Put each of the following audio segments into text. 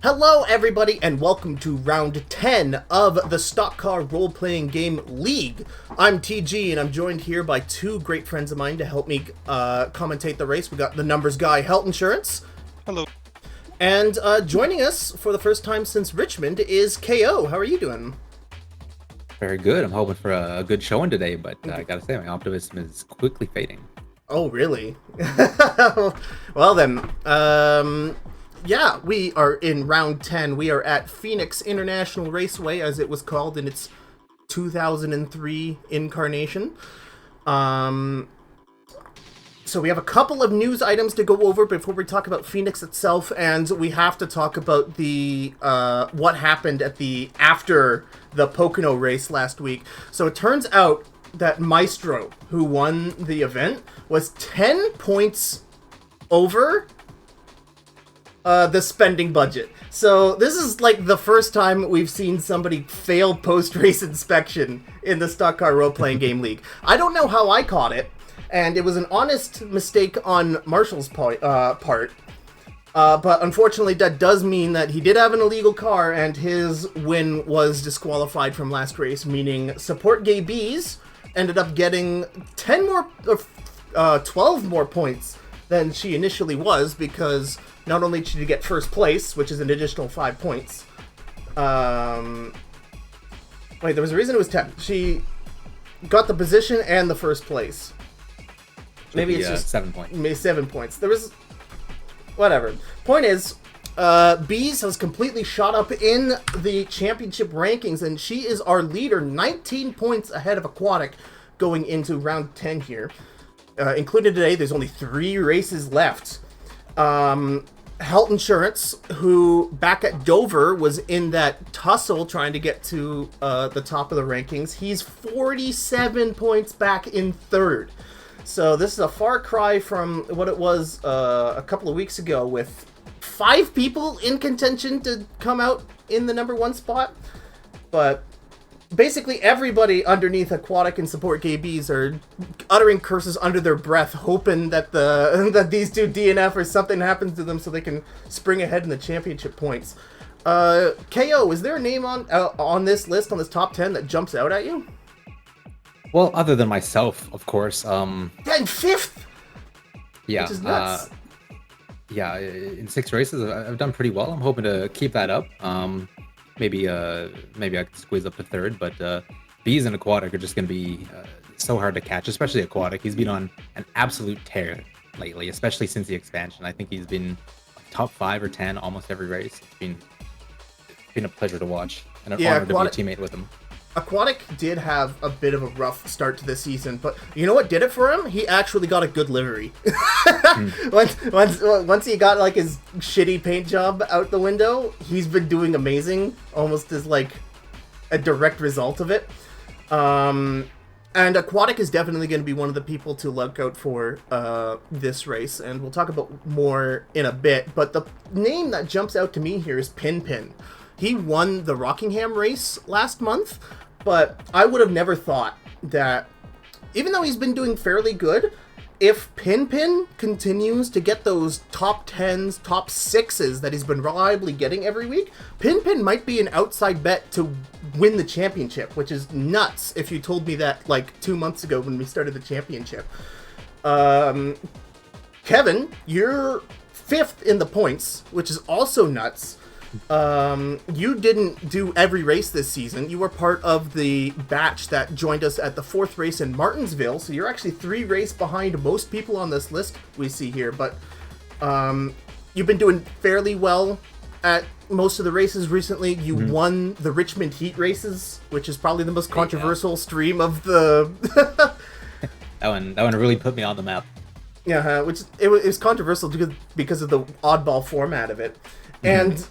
Hello everybody and welcome to round 10 of the stock car role-playing game League. I'm TG and I'm joined here by two great friends of mine to help me commentate the race. We got the numbers guy, Health Insurance. Hello. And joining us for the first time since Richmond is KO. How are you doing? Very good. I'm hoping for a good showing today, but I gotta say, my optimism is quickly fading. Oh, really? Well then, yeah, we are in round 10. We are at Phoenix International Raceway, as it was called in its 2003 incarnation. So we have a couple of news items to go over before we talk about Phoenix itself, and we have to talk about the what happened at the after the Pocono race last week. So it turns out that Maestro, who won the event, was 10 points over the spending budget. So this is like the first time we've seen somebody fail post-race inspection in the stock car role-playing game league. I don't know how I caught it, and it was an honest mistake on Marshall's part. But unfortunately, that does mean that he did have an illegal car, and his win was disqualified from last race, meaning Support Gay Bees ended up getting 10 more, 12 more points than she initially was, because not only did she get first place, which is an additional 5 points. Wait, there was a reason it was 10. She got the position and the first place. Maybe it's just 7 points. Maybe 7 points. There was... Whatever. Point is, Bees has completely shot up in the championship rankings, and she is our leader, 19 points ahead of Aquatic going into round 10 here. Included today, there's only 3 races left. Health Insurance, who back at Dover was in that tussle trying to get to the top of the rankings, he's 47 points back in third. So this is a far cry from what it was a couple of weeks ago, with 5 people in contention to come out in the number 1 spot. But basically everybody underneath Aquatic and Support Gay Bees are uttering curses under their breath, hoping that that these two DNF or something happens to them so they can spring ahead in the championship points. KO, is there a name on this list, on this top 10, that jumps out at you? Well, other than myself, of course. Yeah, in 5th! Yeah. Which is nuts. Yeah, in 6 races, I've done pretty well. I'm hoping to keep that up. Maybe I could squeeze up to 3rd, but Bees and Aquatic are just going to be so hard to catch, especially Aquatic. He's been on an absolute tear lately, especially since the expansion. I think he's been top 5 or 10 almost every race. It's been a pleasure to watch, and an honor to be a teammate with him. Aquatic did have a bit of a rough start to the season, but you know what did it for him? He actually got a good livery. Once he got like his shitty paint job out the window, he's been doing amazing, almost as like a direct result of it. And Aquatic is definitely going to be one of the people to look out for this race, and we'll talk about more in a bit. But the name that jumps out to me here is Pin. He won the Rockingham race last month, but I would have never thought that, even though he's been doing fairly good, if Pin continues to get those top 10s, top 6s that he's been reliably getting every week, Pin might be an outside bet to win the championship, which is nuts if you told me that like 2 months ago when we started the championship. Kevin, you're 5th in the points, which is also nuts. You didn't do every race this season. You were part of the batch that joined us at the 4th race in Martinsville, so you're actually 3 races behind most people on this list we see here, but you've been doing fairly well at most of the races recently. You won the Richmond Heat races, which is probably the most controversial stream of the... That one really put me on the map. Yeah, which it was controversial because of the oddball format of it. And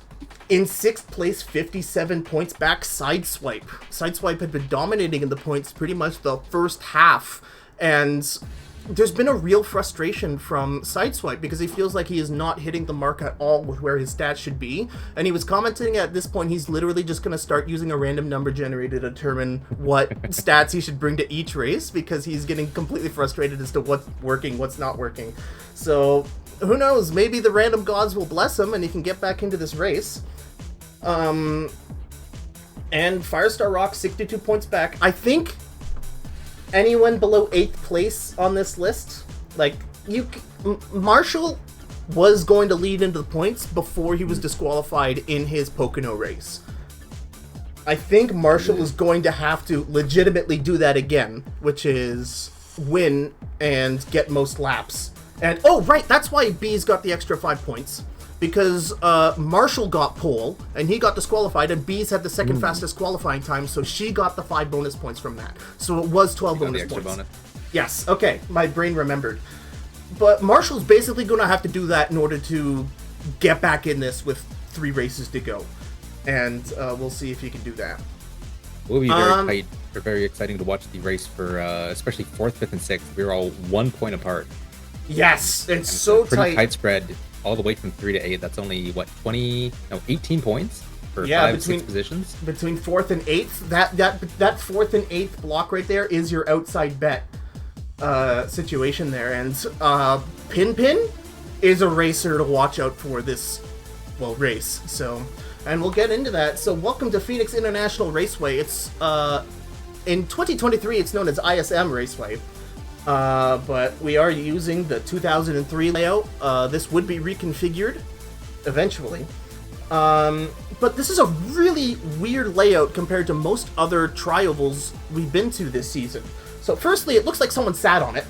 in 6th place, 57 points back, Sideswipe. Sideswipe had been dominating in the points pretty much the first half, and there's been a real frustration from Sideswipe because he feels like he is not hitting the mark at all with where his stats should be, and he was commenting at this point he's literally just going to start using a random number generator to determine what stats he should bring to each race because he's getting completely frustrated as to what's working, what's not working. So who knows? Maybe the random gods will bless him and he can get back into this race. And Firestar Rock, 62 points back. I think anyone below 8th place on this list, like, Marshall was going to lead into the points before he was disqualified in his Pocono race. I think Marshall is going to have to legitimately do that again, which is win and get most laps. And, oh, right, that's why B's got the extra 5 points. Because Marshall got pole, and he got disqualified, and B's had the second fastest qualifying time, so she got the 5 bonus points from that. So it was 12 bonus points. Bonus. Yes, okay, my brain remembered. But Marshall's basically going to have to do that in order to get back in this with 3 races to go. And we'll see if he can do that. It will be very tight, or very exciting to watch the race for especially 4th, 5th, and 6th. We're all 1 point apart. Yes, it's so pretty tight spread all the way from 3 to 8. That's only, 18 points for 5 6 positions? Between 4th and 8th. That 4th and 8th block right there is your outside bet situation there. And Pin is a racer to watch out for this, race. So, and we'll get into that. So welcome to Phoenix International Raceway. It's, in 2023, it's known as ISM Raceway. But we are using the 2003 layout. This would be reconfigured eventually. But this is a really weird layout compared to most other tri-ovals we've been to this season. So firstly, it looks like someone sat on it.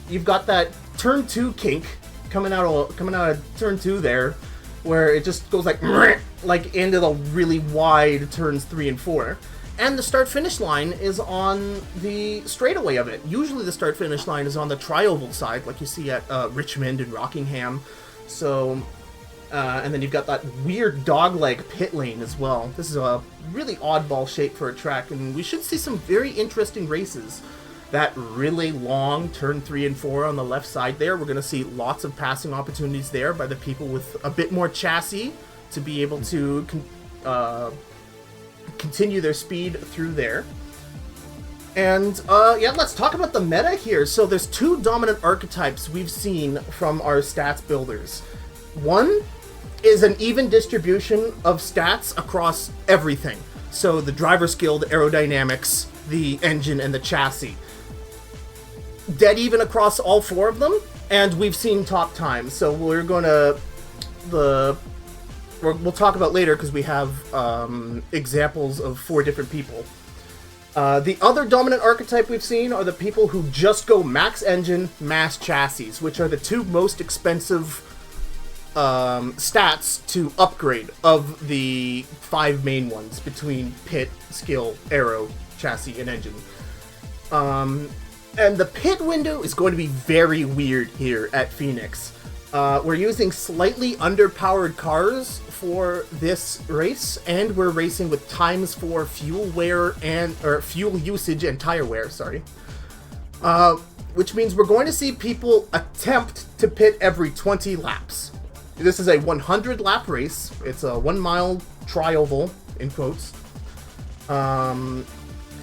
You've got that turn 2 kink coming out of turn 2 there, where it just goes like into the really wide turns 3 and 4. And the start-finish line is on the straightaway of it. Usually the start-finish line is on the tri-oval side, like you see at Richmond and Rockingham. So, and then you've got that weird dogleg pit lane as well. This is a really oddball shape for a track, and we should see some very interesting races. That really long turn 3 and 4 on the left side there, we're going to see lots of passing opportunities there by the people with a bit more chassis to be able to continue their speed through there. And let's talk about the meta here. So there's 2 dominant archetypes we've seen from our stats builders. One is an even distribution of stats across everything. So the driver skill, the aerodynamics, the engine, and the chassis. Dead even across all 4 of them, and we've seen top times. So we're gonna we'll talk about later because we have examples of 4 different people. The other dominant archetype we've seen are the people who just go max engine, mass chassis, which are the 2 most expensive stats to upgrade of the 5 main ones between pit, skill, aero, chassis, and engine. And the pit window is going to be very weird here at Phoenix. We're using slightly underpowered cars for this race, and we're racing with ×4 fuel wear or fuel usage and tire wear, which means we're going to see people attempt to pit every 20 laps. This is a 100 lap race. It's a 1 mile tri-oval, in quotes.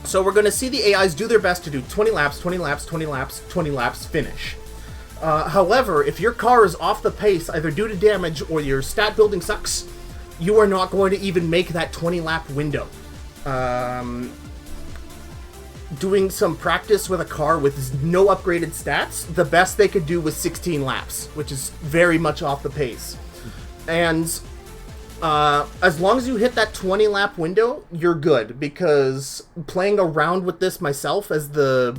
So we're going to see the AIs do their best to do 20 laps, 20 laps, 20 laps, 20 laps, finish. However, if your car is off the pace, either due to damage or your stat building sucks, you are not going to even make that 20 lap window. Doing some practice with a car with no upgraded stats, the best they could do was 16 laps, which is very much off the pace. And as long as you hit that 20 lap window, you're good, because playing around with this myself as the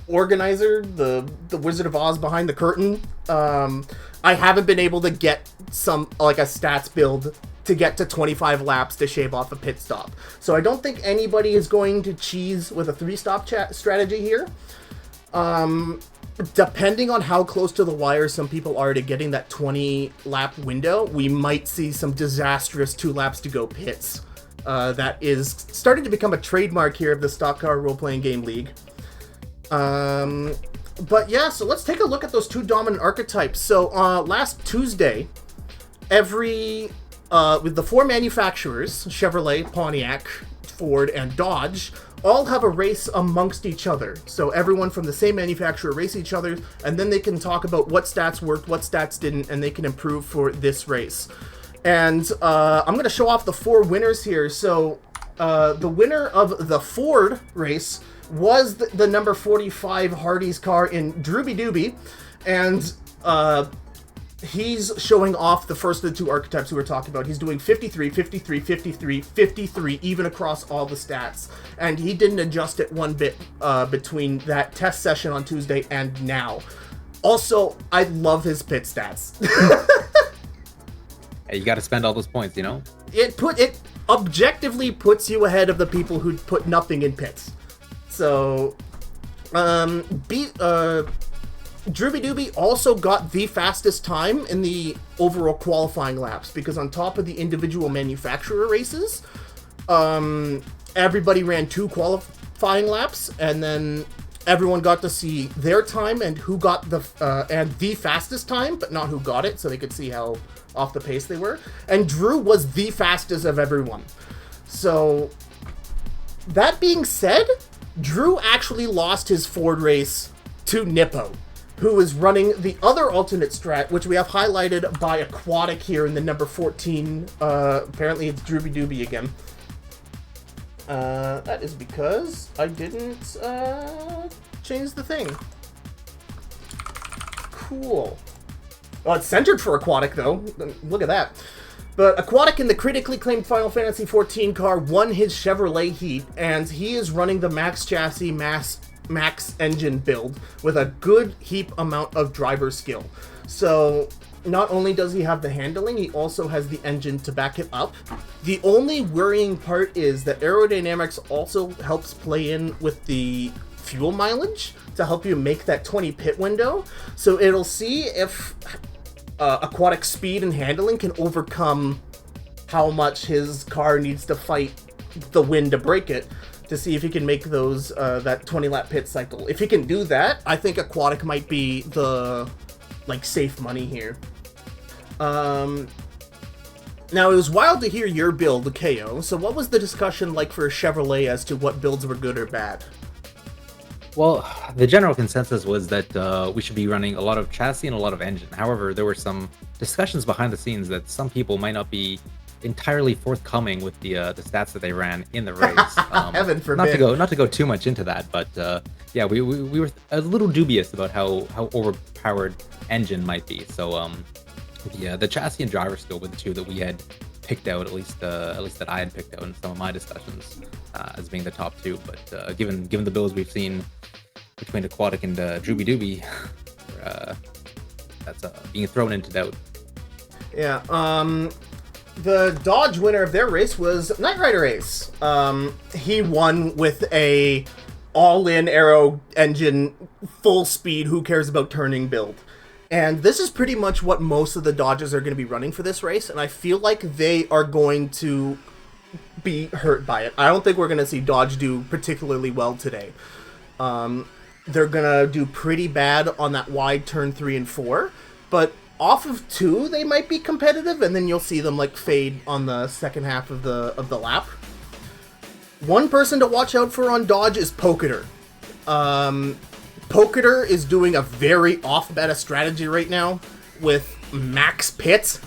organizer, the Wizard of Oz behind the curtain, I haven't been able to get a stats build to get to 25 laps to shave off a pit stop. So I don't think anybody is going to cheese with a 3-stop strategy here. Depending on how close to the wire some people are to getting that 20 lap window, we might see some disastrous 2 laps to go pits. That is starting to become a trademark here of the Stock Car Role-Playing Game League. But yeah, so let's take a look at those 2 dominant archetypes. So last Tuesday, with the 4 manufacturers, Chevrolet, Pontiac, Ford, and Dodge, all have a race amongst each other. So everyone from the same manufacturer race each other, and then they can talk about what stats worked, what stats didn't, and they can improve for this race. And I'm going to show off the 4 winners here. So the winner of the Ford race was the number 45 Hardee's car in Drooby Dooby. And he's showing off the first of the 2 archetypes we were talking about. He's doing 53, 53, 53, 53, even across all the stats. And he didn't adjust it one bit between that test session on Tuesday and now. Also, I love his pit stats. Hey, you got to spend all those points, you know? It objectively puts you ahead of the people who put nothing in pits. So, Drooby Dooby also got the fastest time in the overall qualifying laps, because on top of the individual manufacturer races, everybody ran 2 qualifying laps, and then everyone got to see their time and who got the fastest time, but not who got it, so they could see how off the pace they were. And Drew was the fastest of everyone. So, that being said, Drew actually lost his Ford race to Nippo, who is running the other alternate strat, which we have highlighted by Aquatic here in the number 14. Apparently it's Drooby Dooby again. That is because I didn't change the thing. Cool. Well, it's centered for Aquatic, though. Look at that. But Aquatic in the critically acclaimed Final Fantasy XIV car won his Chevrolet Heat, and he is running the Max Chassis Max Engine build with a good heap amount of driver skill. So not only does he have the handling, he also has the engine to back it up. The only worrying part is that aerodynamics also helps play in with the fuel mileage to help you make that 20 pit window. So it'll see if Aquatic speed and handling can overcome how much his car needs to fight the wind to break it, to see if he can make those that 20 lap pit cycle. If he can do that, I think Aquatic might be the safe money here. Now it was wild to hear your build, the KO. So what was the discussion like for Chevrolet as to what builds were good or bad? Well, the general consensus was that we should be running a lot of chassis and a lot of engine. However, there were some discussions behind the scenes that some people might not be entirely forthcoming with the stats that they ran in the race. Heaven forbid. Not to go too much into that, but yeah, we were a little dubious about how overpowered engine might be. So yeah, the chassis and driver skill were the 2 that we had picked out, at least that I had picked out in some of my discussions as being the top 2. But given the builds we've seen between Aquatic and Drooby Dooby, that's being thrown into doubt. Yeah. The Dodge winner of their race was Knight Rider Ace. He won with a all-in aero engine, full speed, who cares about turning build. And this is pretty much what most of the Dodges are going to be running for this race, and I feel like they are going to be hurt by it. I don't think we're going to see Dodge do particularly well today. They're going to do pretty bad on that wide turn 3 and 4, but off of 2, they might be competitive, and then you'll see them fade on the second half of the lap. One person to watch out for on Dodge is Poketer. Poketer is doing a very off-meta strategy right now with max pits.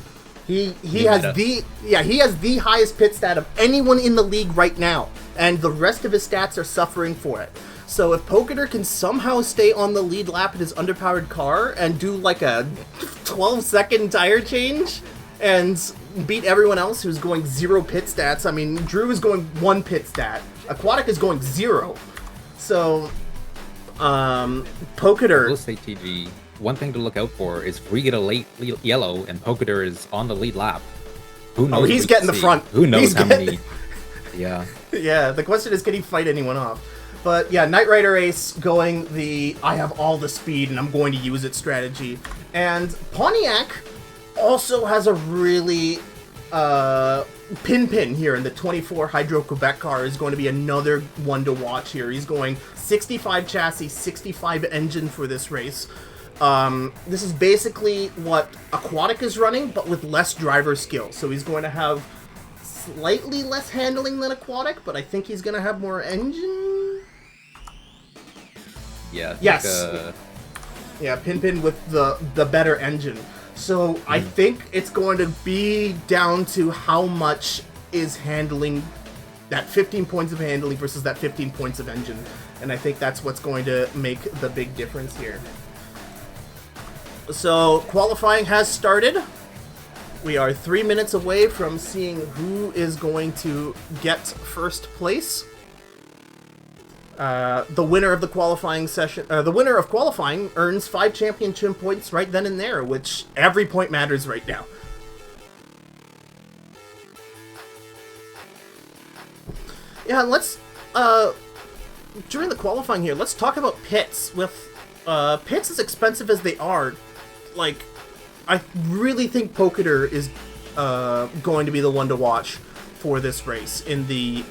He has the highest pit stat of anyone in the league right now, and the rest of his stats are suffering for it. So if Poketer can somehow stay on the lead lap in his underpowered car and do a 12-second tire change and beat everyone else who's going 0 pit stats. I mean, Drew is going 1 pit stat. Aquatic is going 0. So, Poketer... We'll say TG, one thing to look out for is if we get a late yellow and Poketer is on the lead lap, who knows? Oh, he's getting the front. Who knows many... Yeah. Yeah, the question is, can he fight anyone off? But yeah, Knight Rider Ace going the I have all the speed and I'm going to use it strategy. And Pontiac also has a really pin here in the 24 Hydro-Quebec car is going to be another one to watch here. He's going 65 chassis, 65 engine for this race. This is basically what Aquatic is running, but with less driver skill. So he's going to have slightly less handling than Aquatic, but I think he's going to have more engine Yeah. I think, Yes. Yeah, Pin with the better engine. So I think it's going to be down to how much is handling, that 15 points of handling versus that 15 points of engine. And I think that's what's going to make the big difference here. So qualifying has started. We are 3 minutes away from seeing who is going to get first place. The winner of the qualifying session, the winner of qualifying earns 5 championship points right then and there, which every point matters right now. Yeah, let's, during the qualifying here, let's talk about pits. With pits as expensive as they are, like, I really think Poketer is going to be the one to watch for this race in the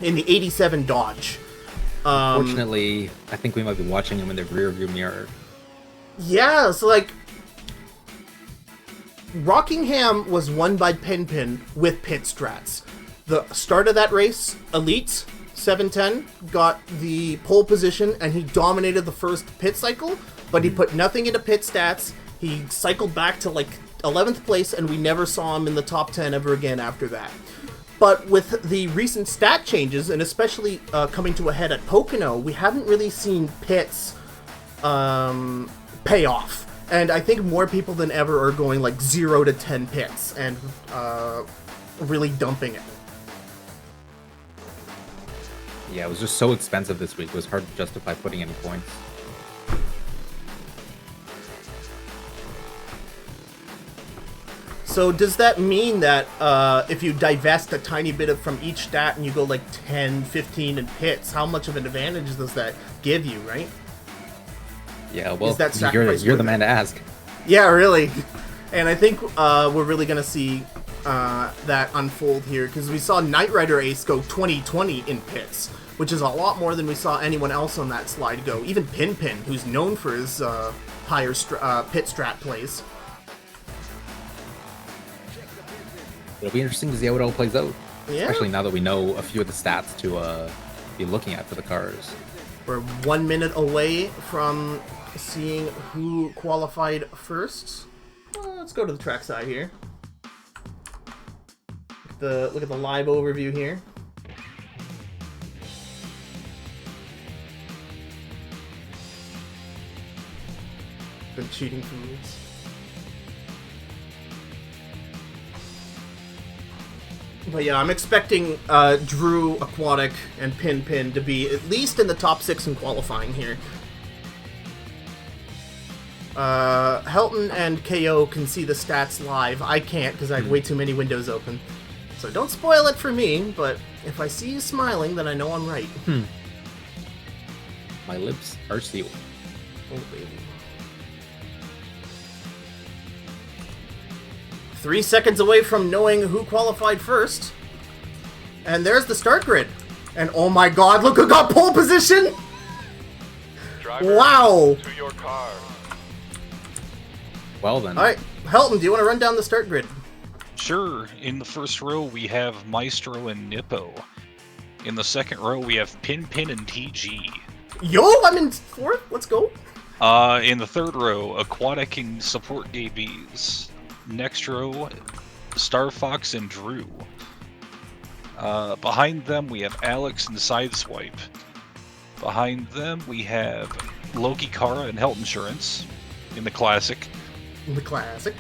87 Dodge. Unfortunately, I think we might be watching him in the rearview mirror. Yeah, so like, Rockingham was won by Pin with pit strats. The start of that race, Elite 710 got the pole position and he dominated the first pit cycle, but he put nothing into pit stats. He cycled back to like 11th place and we never saw him in the top 10 ever again after that. But with the recent stat changes, and especially coming to a head at Pocono, we haven't really seen pits pay off. And I think more people than ever are going like 0 to 10 pits and really dumping it. Yeah, it was just so expensive this week. It was hard to justify putting any points. So does that mean that if you divest a tiny bit from each stat and you go like 10, 15 in pits, how much of an advantage does that give you, right? Yeah, well, that you're the man to ask. Yeah, really. And I think we're really going to see that unfold here, because we saw Knight Rider Ace go 20-20 in pits, which is a lot more than we saw anyone else on that slide go. Even Pin, who's known for his higher pit strat plays. It'll be interesting to see how it all plays out. Yeah. Especially now that we know a few of the stats to be looking at for the cars. We're 1 minute away from seeing who qualified first. Let's go to the trackside here. Look at the live overview here. Been cheating for rules. But yeah, I'm expecting Drew, Aquatic, and Pin to be at least in the top 6 in qualifying here. Helton and KO can see the stats live. I can't because I have way too many windows open. So don't spoil it for me, but if I see you smiling, then I know I'm right. My lips are sealed. Oh, baby. 3 seconds away from knowing who qualified first. And there's the start grid. And oh my god, look who got pole position! Driver, wow! to your car. Well then. Alright, Helton, do you want to run down the start grid? Sure. In the first row, we have Maestro and Nippo. In the second row, we have Pin and TG. Yo, I'm in 4th. Let's go. In the third row, Aquatic and Support DBs. Next row, Star Fox and Drew. Behind them, we have Alex and Sideswipe. Behind them, we have Loki Kara and Health Insurance in the Classic. The classic.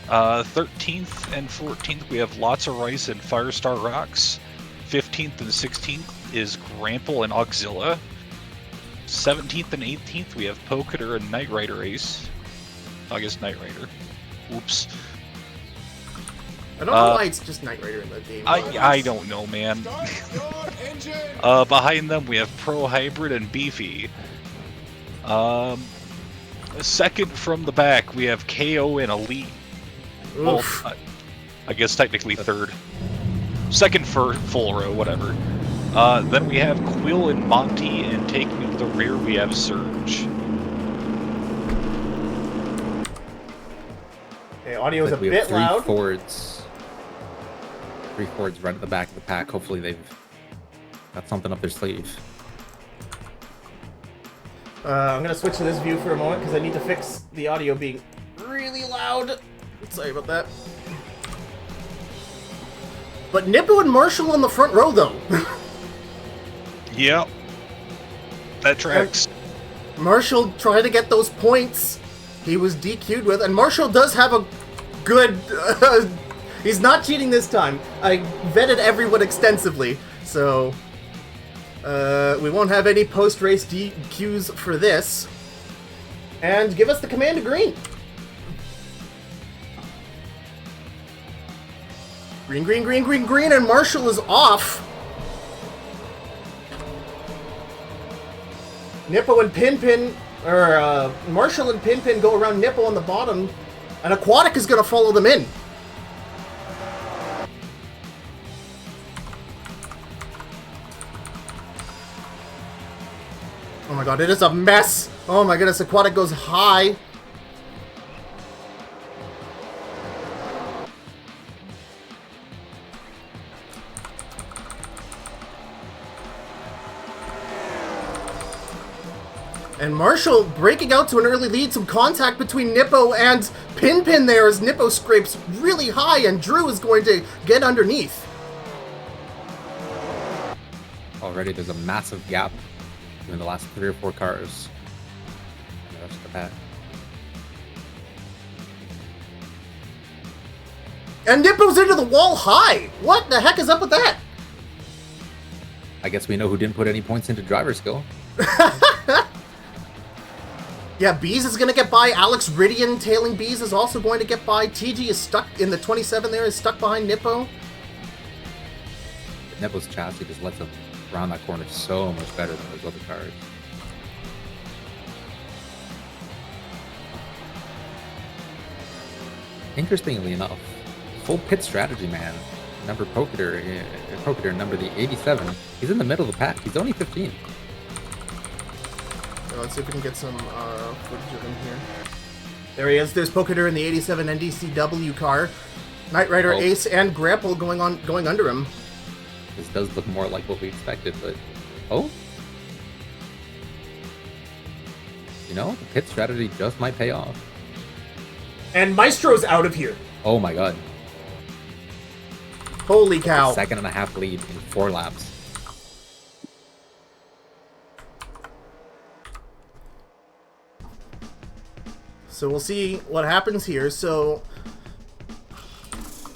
13th and 14th, we have Lots of Rice and Firestar Rocks. 15th and 16th is Grample and Auxilla. 17th and 18th, we have Poketer and Knight Rider Ace. I guess Knight Rider. Oops. I don't know why it's just Knight Rider in the game. I don't know, man. Behind them, we have Pro Hybrid and Beefy. Second from the back, we have KO and Elite. Well, I guess technically third. Second for full row, whatever. Then we have Quill and Monty, and taking up the rear, we have Surge. Okay, audio is a We have bit three loud. Fords. 3 Fords right at the back of the pack. Hopefully they've got something up their sleeve. I'm gonna switch to this view for a moment because I need to fix the audio being really loud. Sorry about that. But Nippo and Marshall in the front row, though. Yep. That tracks. Marshall tried to get those points he was DQ'd with, and Marshall does have a good... he's not cheating this time. I vetted everyone extensively, so... we won't have any post-race DQs for this. And give us the command to green. Green, green, green, green, green, and Marshall is off. Nippo and Pinpin, or Marshall and Pinpin go around Nippo on the bottom, and Aquatic is going to follow them in. Oh my god, it is a mess. Oh my goodness, Aquatic goes high. And Marshall breaking out to an early lead, some contact between Nippo and Pinpin there as Nippo scrapes really high and Drew is going to get underneath. Already there's a massive gap between the last 3 or 4 cars. And the rest of the pack. And Nippo's into the wall high. What the heck is up with that? I guess we know who didn't put any points into driver skill. Yeah, Bees is going to get by. Alex Ridian tailing Bees is also going to get by. TG is stuck in the 27 there, is stuck behind Nippo. Nippo's chassis just lets him around that corner so much better than those other cars. Interestingly enough, full pit strategy man, number Poketer number the 87, he's in the middle of the pack. He's only 15. So let's see if we can get some footage of him here. There he is. There's Poketer in the 87 NDCW car. Knight Rider, Ace, and Grapple going under him. This does look more like what we expected, but you know, the pit strategy just might pay off. And Maestro's out of here. Oh my god. Holy cow. A 2.5 lead in 4 laps. So we'll see what happens here.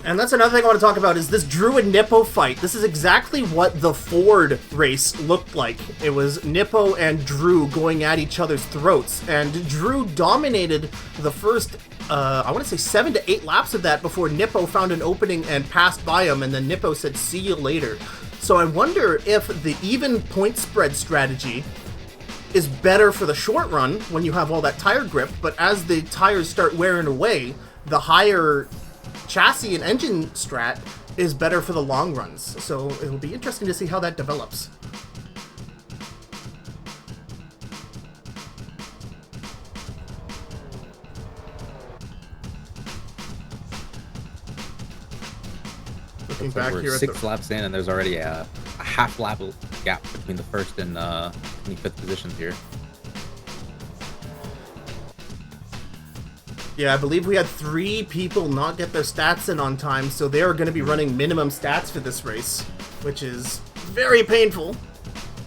And that's another thing I want to talk about is this Drew and Nippo fight. This is exactly what the Ford race looked like. It was Nippo and Drew going at each other's throats. And Drew dominated the first, I want to say 7 to 8 laps of that before Nippo found an opening and passed by him. And then Nippo said, "See you later." So I wonder if the even point spread strategy is better for the short run when you have all that tire grip. But as the tires start wearing away, the higher chassis and engine strat is better for the long runs. So it'll be interesting to see how that develops. Looking back We're here at 6 laps in, and there's already a half lap gap between the first and 25th positions here. Yeah, I believe we had 3 people not get their stats in on time, so they are going to be running minimum stats for this race, which is very painful.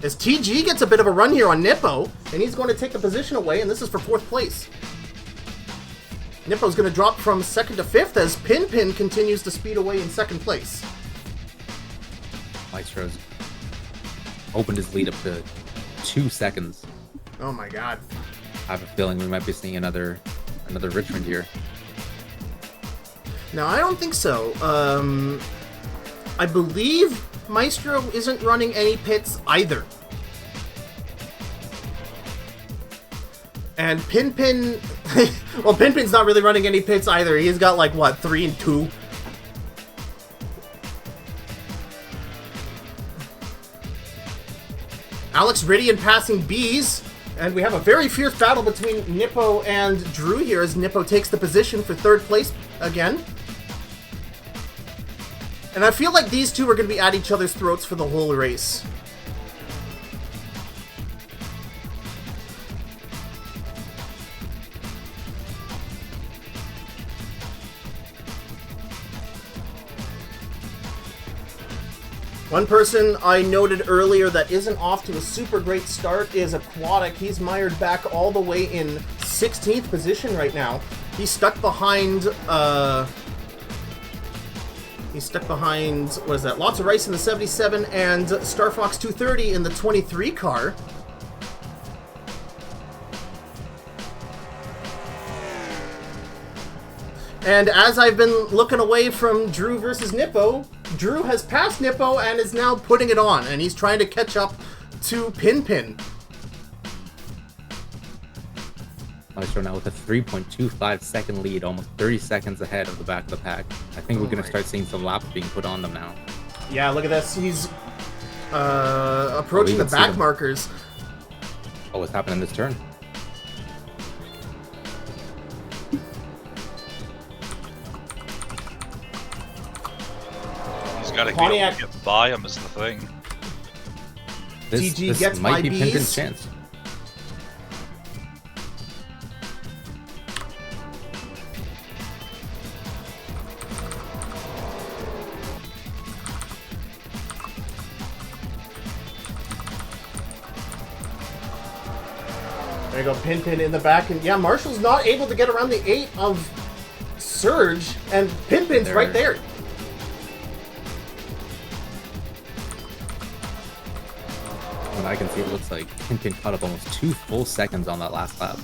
As TG gets a bit of a run here on Nippo, and he's going to take the position away, and this is for 4th place. Nippo's going to drop from 2nd to 5th as Pinpin continues to speed away in 2nd place. Maestro's opened his lead up to 2 seconds. Oh my god. I have a feeling we might be seeing another Richmond here. No, I don't think so. I believe Maestro isn't running any pits either. And Pinpin... well, Pinpin's not really running any pits either. He's got, like, what, 3 and 2? Alex Ridian passing Bees. And we have a very fierce battle between Nippo and Drew here as Nippo takes the position for 3rd place again. And I feel like these two are going to be at each other's throats for the whole race. One person I noted earlier that isn't off to a super great start is Aquatic. He's mired back all the way in 16th position right now. He's stuck behind, what is that? Lots of Rice in the 77 and Star Fox 230 in the 23 car. And as I've been looking away from Drew versus Nippo, Drew has passed Nippo and is now putting it on, and he's trying to catch up to Pinpin. Maestro now with a 3.25 second lead, almost 30 seconds ahead of the back of the pack. I think we're going to start seeing some laps being put on them now. Yeah, look at this. He's approaching the back markers. Oh, what's happening this turn? He's got to Pontiac. get by him is the thing. TG This gets might by be B's. Pinpin's chance. There you go, Pinpin in the back. And yeah, Marshall's not able to get around the 8 of Surge, and Pinpin's right there. What I can see, it looks like Pinpin caught up almost 2 full seconds on that last lap.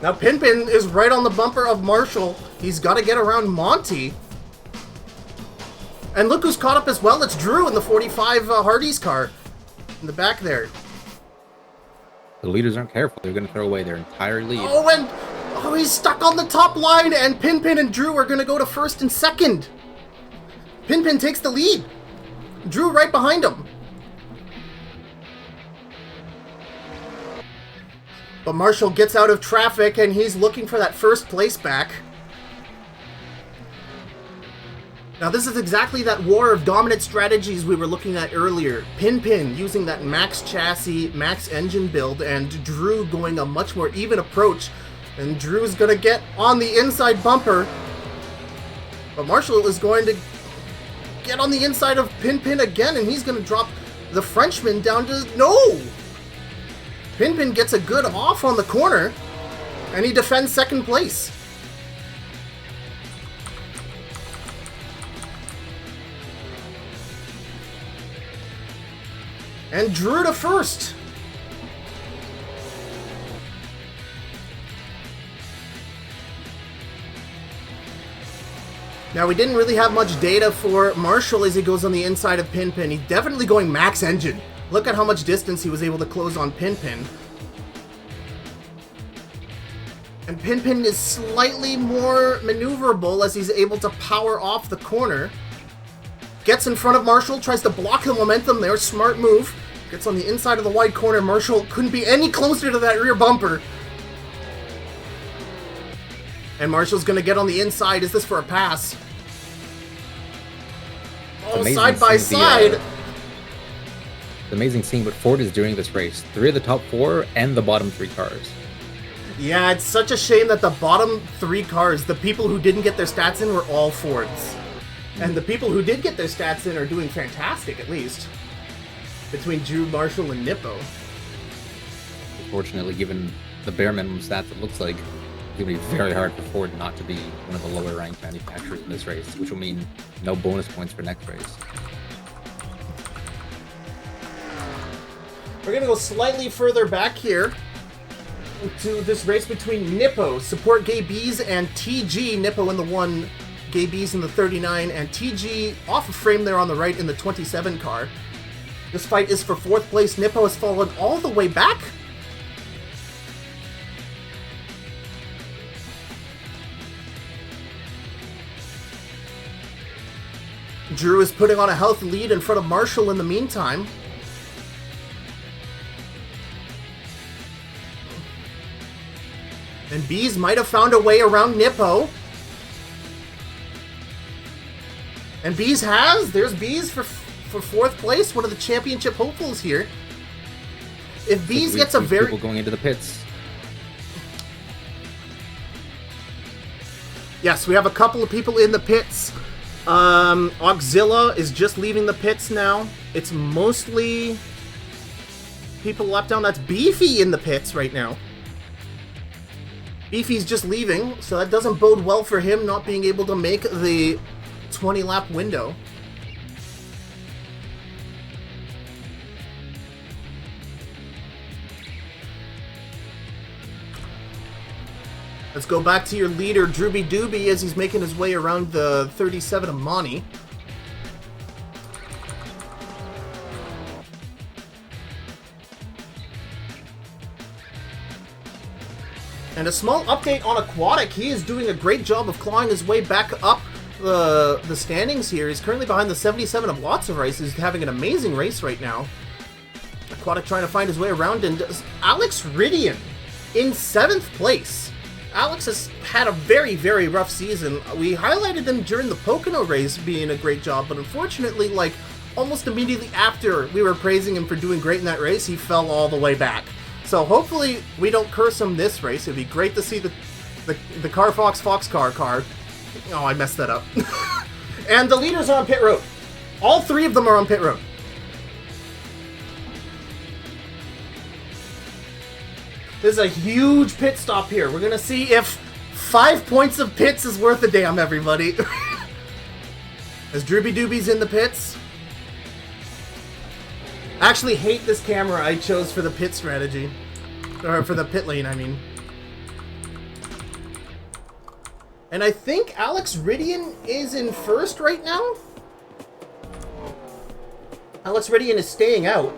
Now Pinpin is right on the bumper of Marshall. He's got to get around Monty. And look who's caught up as well. It's Drew in the 45 Hardee's car in the back there. The leaders aren't careful. They're going to throw away their entire lead. Oh, he's stuck on the top line, and Pinpin and Drew are going to go to first and second. Pinpin takes the lead. Drew right behind him. But Marshall gets out of traffic, and he's looking for that first place back. Now this is exactly that war of dominant strategies we were looking at earlier. Pinpin using that max chassis, max engine build, and Drew going a much more even approach. And Drew's going to get on the inside bumper. But Marshall is going to get on the inside of Pinpin again, and he's going to drop the Frenchman down to... No! Pinpin gets a good off on the corner, and he defends second place. And Drew to first. Now, we didn't really have much data for Marshall as he goes on the inside of Pinpin. He's definitely going max engine. Look at how much distance he was able to close on Pinpin. And Pinpin is slightly more maneuverable as he's able to power off the corner. Gets in front of Marshall, tries to block the momentum there. Smart move. Gets on the inside of the wide corner. Marshall couldn't be any closer to that rear bumper. And Marshall's going to get on the inside. Is this for a pass? Oh, side by side. It's amazing seeing what Ford is doing this race. 3 of the top 4 and the bottom 3 cars. Yeah, it's such a shame that the bottom 3 cars, the people who didn't get their stats in, were all Fords. And the people who did get their stats in are doing fantastic, at least. Between Drew, Marshall, and Nippo. Unfortunately, given the bare minimum stats, it looks like it's going to be very hard for Ford not to be one of the lower ranked manufacturers in this race, which will mean no bonus points for next race. We're going to go slightly further back here to this race between Nippo, Support Gay Bees, and TG. Nippo in the 1, Gay Bees in the 39, and TG off of frame there on the right in the 27 car. This fight is for 4th place. Nippo has fallen all the way back. Drew is putting on a healthy lead in front of Marshall in the meantime. And Bees might have found a way around Nippo. And Bees has. There's Bees for 4th place, one of the championship hopefuls here. If Bees gets a very... people going into the pits. Yes, we have a couple of people in the pits. Auxilla is just leaving the pits now. It's mostly people left down. That's Beefy in the pits right now. Beefy's just leaving, so that doesn't bode well for him not being able to make the 20-lap window. Let's go back to your leader, Drooby Dooby, as he's making his way around the 37 of Monty. And a small update on Aquatic. He is doing a great job of clawing his way back up the standings here. He's currently behind the 77 of Lots of Rice. He's having an amazing race right now. Aquatic trying to find his way around, and Alex Ridian in 7th place. Alex has had a very, very rough season. We highlighted him during the Pocono race being a great job, but unfortunately, like, almost immediately after we were praising him for doing great in that race, he fell all the way back. So hopefully we don't curse him this race. It'd be great to see the Car car. Oh, I messed that up. And the leaders are on pit road. All 3 of them are on pit road. This is a huge pit stop here. We're going to see if 5 points of pits is worth a damn, everybody. As Drooby Dooby's in the pits. I actually hate this camera I chose for the pit strategy. Or for the pit lane, I mean. And I think Alex Ridian is in 1st right now. Alex Ridian is staying out.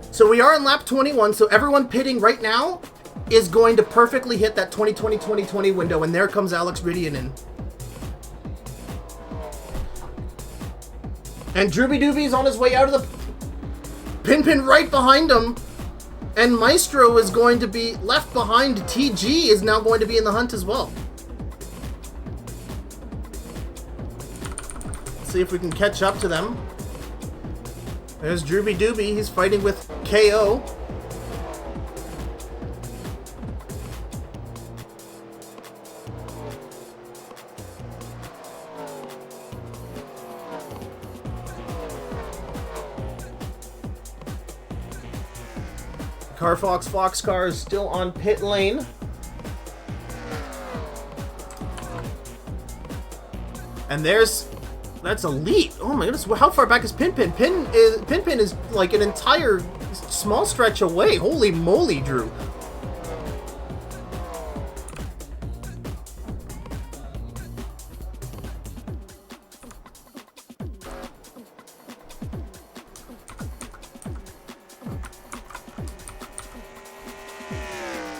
So we are in lap 21, so everyone pitting right now is going to perfectly hit that 2020-2020 window, and there comes Alex Ridian in. And Drooby Dooby's on his way out of the pin right behind him, and Maestro is going to be left behind. TG is now going to be in the hunt as well. Let's see if we can catch up to them. There's Drooby Dooby. He's fighting with KO. Foxcar is still on pit lane. And that's Elite. Oh my goodness, how far back is Pinpin? Pinpin is like an entire small stretch away. Holy moly, Drew.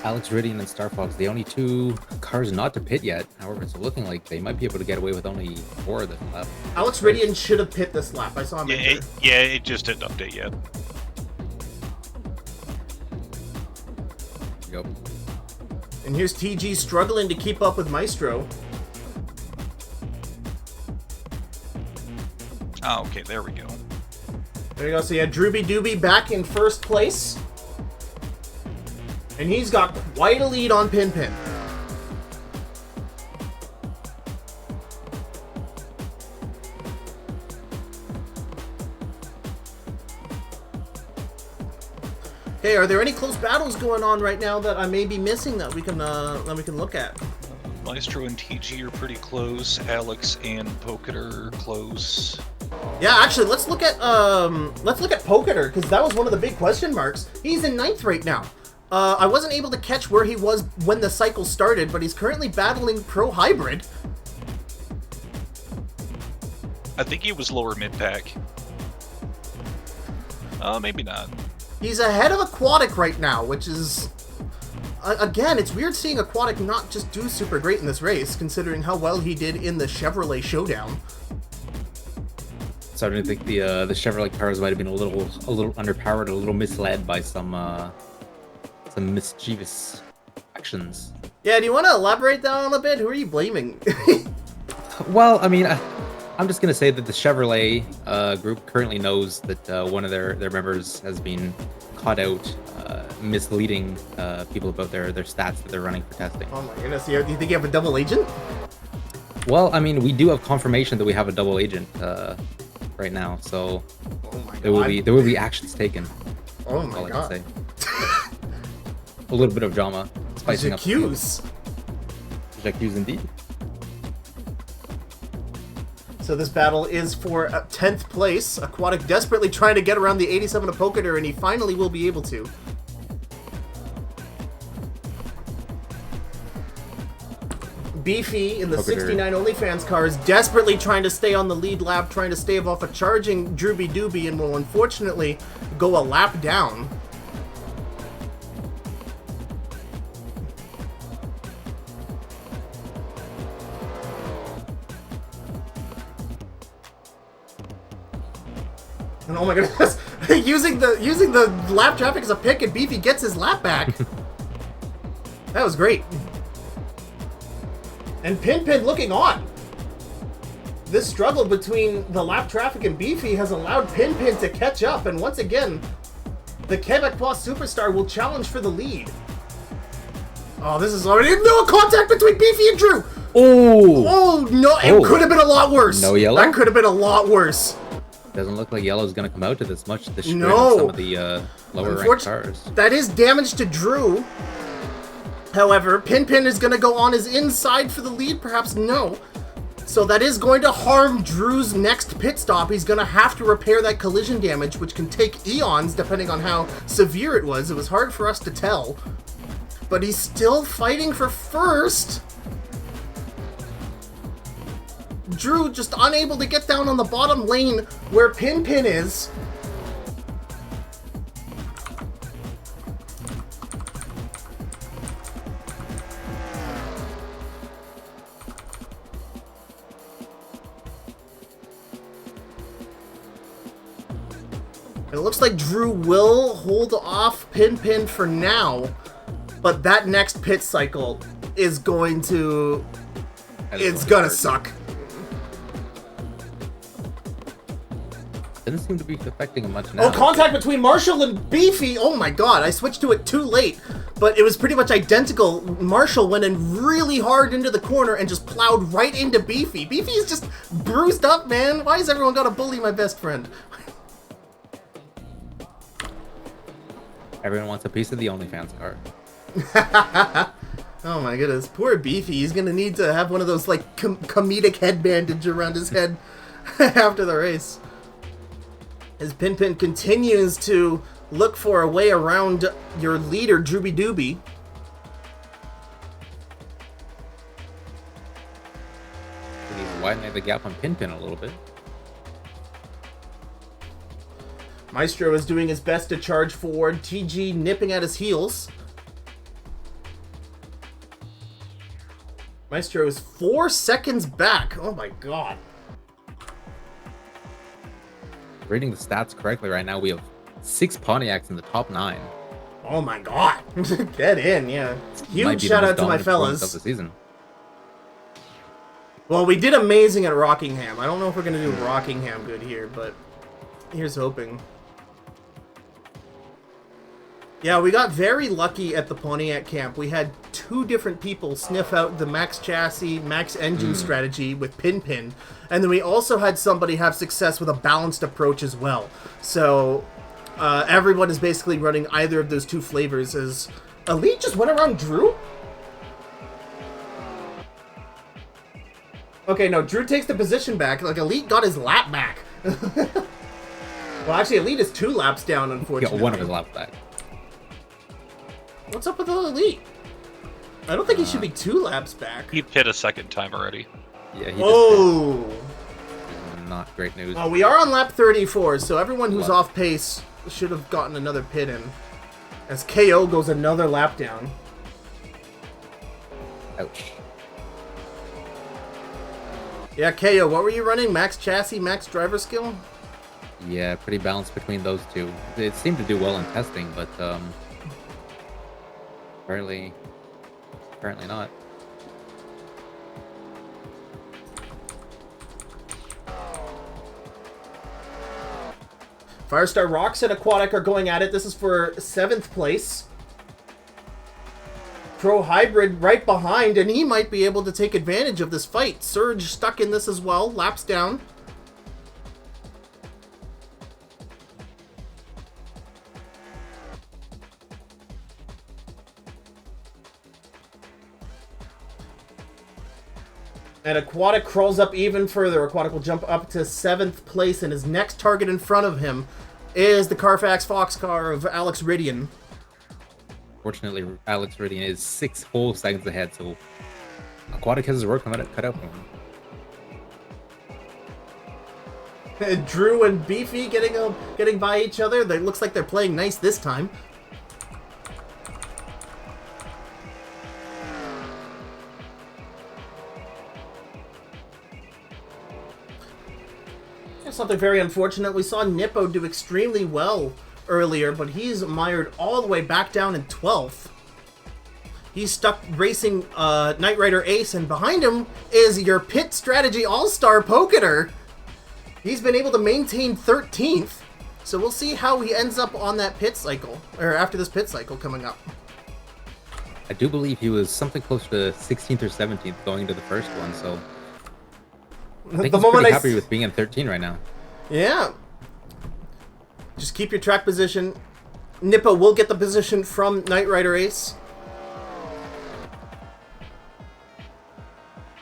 Alex Ridian and Star Fox, the only 2 cars not to pit yet. However, it's looking like they might be able to get away with only 4 of this lap. Alex Ridian should have pit this lap. I saw him. It just didn't update yet. There you go. And here's TG struggling to keep up with Maestro. Oh, okay, there we go. There you go. So you had Drooby Dooby back in 1st place. And he's got quite a lead on Pinpin. Hey, are there any close battles going on right now that I may be missing that we can look at? Maestro and TG are pretty close. Alex and Poketer are close. Yeah, actually, let's look at Poketer, because that was one of the big question marks. He's in 9th right now. I wasn't able to catch where he was when the cycle started, but he's currently battling Pro Hybrid. I think he was lower mid-pack. Maybe not. He's ahead of Aquatic right now, which is... again, it's weird seeing Aquatic not just do super great in this race, considering how well he did in the Chevrolet Showdown. Starting to think the Chevrolet cars might have been a little underpowered, a little misled by some mischievous actions. Yeah, do you want to elaborate that on a bit? Who are you blaming? Well, I mean, I'm just going to say that the Chevrolet group currently knows that one of their members has been caught out misleading people about their stats that they're running for testing. Oh my goodness, do you think you have a double agent? Well, I mean, we do have confirmation that we have a double agent right now, so Oh my god. there will be actions taken. Oh That's all my I god. can say. A little bit of drama, spicing up. J'accuse. J'accuse indeed. So this battle is for 10th place. Aquatic desperately trying to get around the 87 of Poketer, and he finally will be able to. Beefy in the Poketer. 69 OnlyFans car is desperately trying to stay on the lead lap, trying to stave off a charging Drooby Dooby, and will unfortunately go a lap down. And oh my goodness, using the lap traffic as a pick, and Beefy gets his lap back. That was great. And Pinpin looking on. This struggle between the lap traffic and Beefy has allowed Pinpin to catch up, and once again, the Quebecois superstar will challenge for the lead. Oh, this is already no contact between Beefy and Drew. Oh no, it could have been a lot worse. No yellow? That could have been a lot worse. Doesn't look like yellow's gonna come out to this much. The sprint No. on some of the lower ranked cars. That is damage to Drew. However, Pinpin is going to go on his inside for the lead, perhaps no. So that is going to harm Drew's next pit stop. He's going to have to repair that collision damage, which can take eons depending on how severe it was. It was hard for us to tell. But he's still fighting for first. Drew just unable to get down on the bottom lane where Pinpin is. It looks like Drew will hold off Pinpin for now, but that next pit cycle is going to... It's gonna suck. Doesn't seem to be affecting him much now. Oh, contact between Marshall and Beefy! Oh my god, I switched to it too late, but it was pretty much identical. Marshall went in really hard into the corner and just plowed right into Beefy. Beefy is just bruised up, man. Why has everyone got to bully my best friend? Everyone wants a piece of the OnlyFans car. Oh my goodness, poor Beefy. He's gonna need to have one of those like comedic head bandage around his head after the race. As Pinpin continues to look for a way around your leader, Drooby Dooby. He's widening the gap on Pinpin a little bit. Maestro is doing his best to charge forward. TG nipping at his heels. Maestro is 4 seconds back. Oh my god. Reading the stats correctly right now, we have 6 Pontiacs in the top 9. Oh my god. Get in, yeah. Might Huge be the shout most out to my dominant performance of fellas. the season. Well, we did amazing at Rockingham. I don't know if we're going to do Rockingham good here, but here's hoping. Yeah, we got very lucky at the Pontiac camp. We had 2 different people sniff out the max chassis, max engine strategy with Pinpin, and then we also had somebody have success with a balanced approach as well. So everyone is basically running either of those 2 flavors. As Elite just went around Drew? Okay, no, Drew takes the position back. Like, Elite got his lap back. Well, actually, Elite is 2 laps down, He unfortunately. got one of his laps back. What's up with the Elite? I don't think he should be 2 laps back. He pit a second time already. Yeah, he Oh! just not great news. Oh, we are on lap 34, so everyone who's off pace should have gotten another pit in. As KO goes another lap down. Ouch. Yeah, KO, what were you running? Max chassis, max driver skill? Yeah, pretty balanced between those 2. It seemed to do well in testing, but apparently not. Firestar Rocks and Aquatic are going at it. This is for 7th place. Pro Hybrid right behind, and he might be able to take advantage of this fight. Surge stuck in this as well, laps down. And Aquatic crawls up even further. Aquatic will jump up to 7th place, and his next target in front of him is the Carfax Fox car of Alex Ridian. Fortunately, Alex Ridian is 6 whole seconds ahead, so Aquatic has his work cut out for him. Drew and Beefy getting by each other. It looks like they're playing nice this time. Something very unfortunate. We saw Nippo do extremely well earlier, but he's mired all the way back down in 12th. He's stuck racing Knight Rider Ace, and behind him is your pit strategy all-star Poketer. He's been able to maintain 13th, so we'll see how he ends up on that pit cycle, or after this pit cycle coming up. I do believe he was something close to 16th or 17th going into the first one, so I think he's pretty happy with being in 13 right now. Yeah. Just keep your track position. Nippo will get the position from Knight Rider Ace.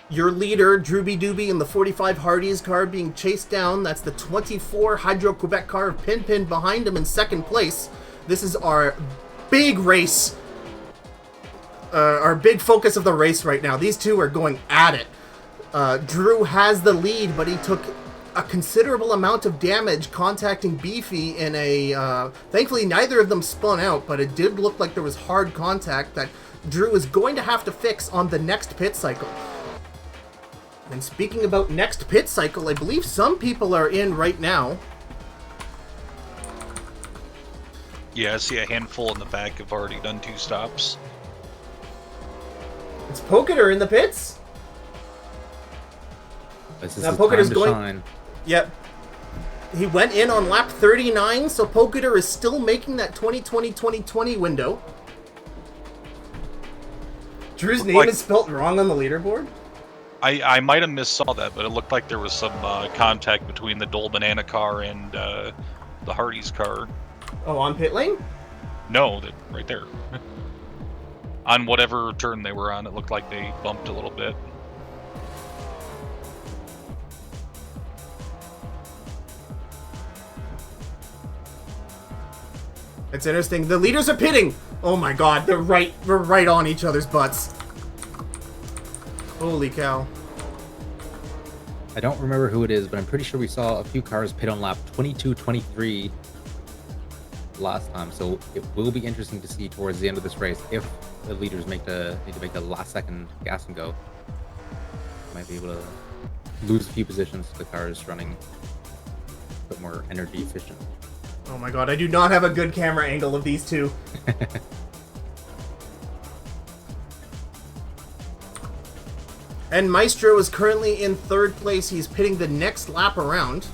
Your leader, Drooby Dooby, in the 45 Hardee's car being chased down. That's the 24 Hydro-Quebec car of Pin behind him in 2nd place. This is our big race. Our big focus of the race right now. These two are going at it. Drew has the lead, but he took a considerable amount of damage contacting Beefy in a... thankfully, neither of them spun out, but it did look like there was hard contact that Drew is going to have to fix on the next pit cycle. And speaking about next pit cycle, I believe some people are in right now. Yeah, I see a handful in the back have already done 2 stops. It's Poketer in the pits. This is Now his Poketer's time to going. shine. Yep. He went in on lap 39, so Poketer is still making that 2020-2020 window. Drew's name is spelt wrong on the leaderboard. I might have missaw that, but it looked like there was some contact between the Dole Banana car and the Hardee's car. Oh, on pit lane? No, right there. On whatever turn they were on, it looked like they bumped a little bit. It's interesting. The leaders are pitting. Oh my god, we're right on each other's butts. Holy cow. I don't remember who it is, but I'm pretty sure we saw a few cars pit on lap 22-23 last time, so it will be interesting to see towards the end of this race if the leaders need to make the last second gas and go. Might be able to lose a few positions if the car is running a bit more energy efficient. Oh my god, I do not have a good camera angle of these two. And Maestro is currently in 3rd place. He's pitting the next lap around.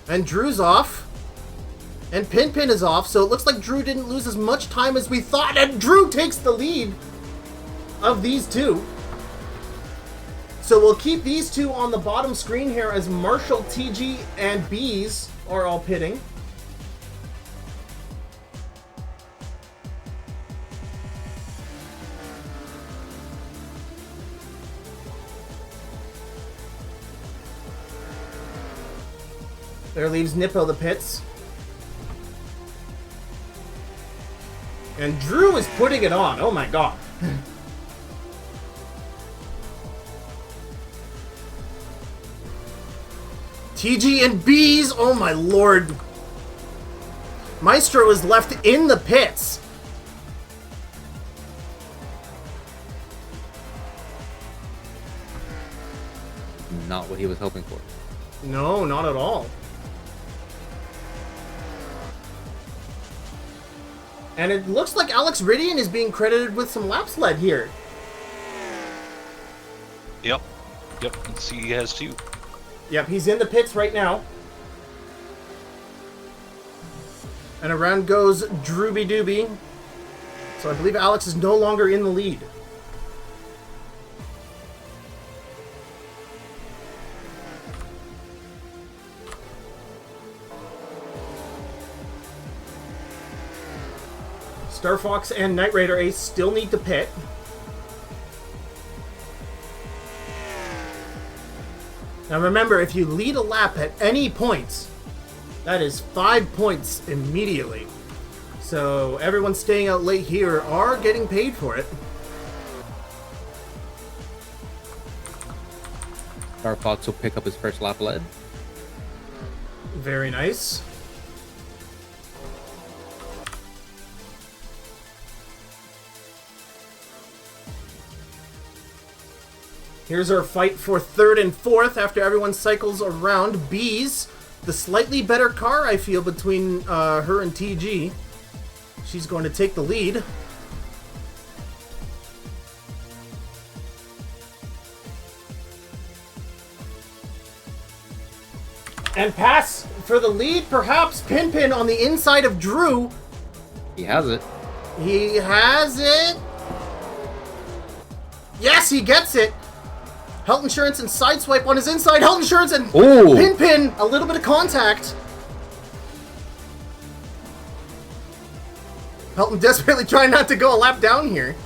And Drew's off. And Pin is off, so it looks like Drew didn't lose as much time as we thought, and Drew takes the lead of these two. So we'll keep these two on the bottom screen here as Marshall, TG, and Bees are all pitting. There leaves Nippo the pits. And Drew is putting it on. Oh my god. TG and Bees. Oh my lord. Maestro is left in the pits. Not what he was hoping for. No, not at all. And it looks like Alex Ridian is being credited with some laps led here. Yep. Let's see, he has 2. Yep, he's in the pits right now. And around goes Drooby Dooby. So I believe Alex is no longer in the lead. Star Fox and Knight Raider Ace still need to pit. Now remember, if you lead a lap at any point, that is 5 points immediately. So everyone staying out late here are getting paid for it. Star Fox will pick up his first lap lead. Very nice. Here's our fight for third and fourth after everyone cycles around. Bees, the slightly better car, I feel, between her and TG. She's going to take the lead. And pass for the lead, perhaps. Pinpin on the inside of Drew. He has it. He has it. Yes, he gets it. Health Insurance and Sideswipe on his inside. Health Insurance and Ooh. Pinpin. A little bit of contact. Helton desperately trying not to go a lap down here.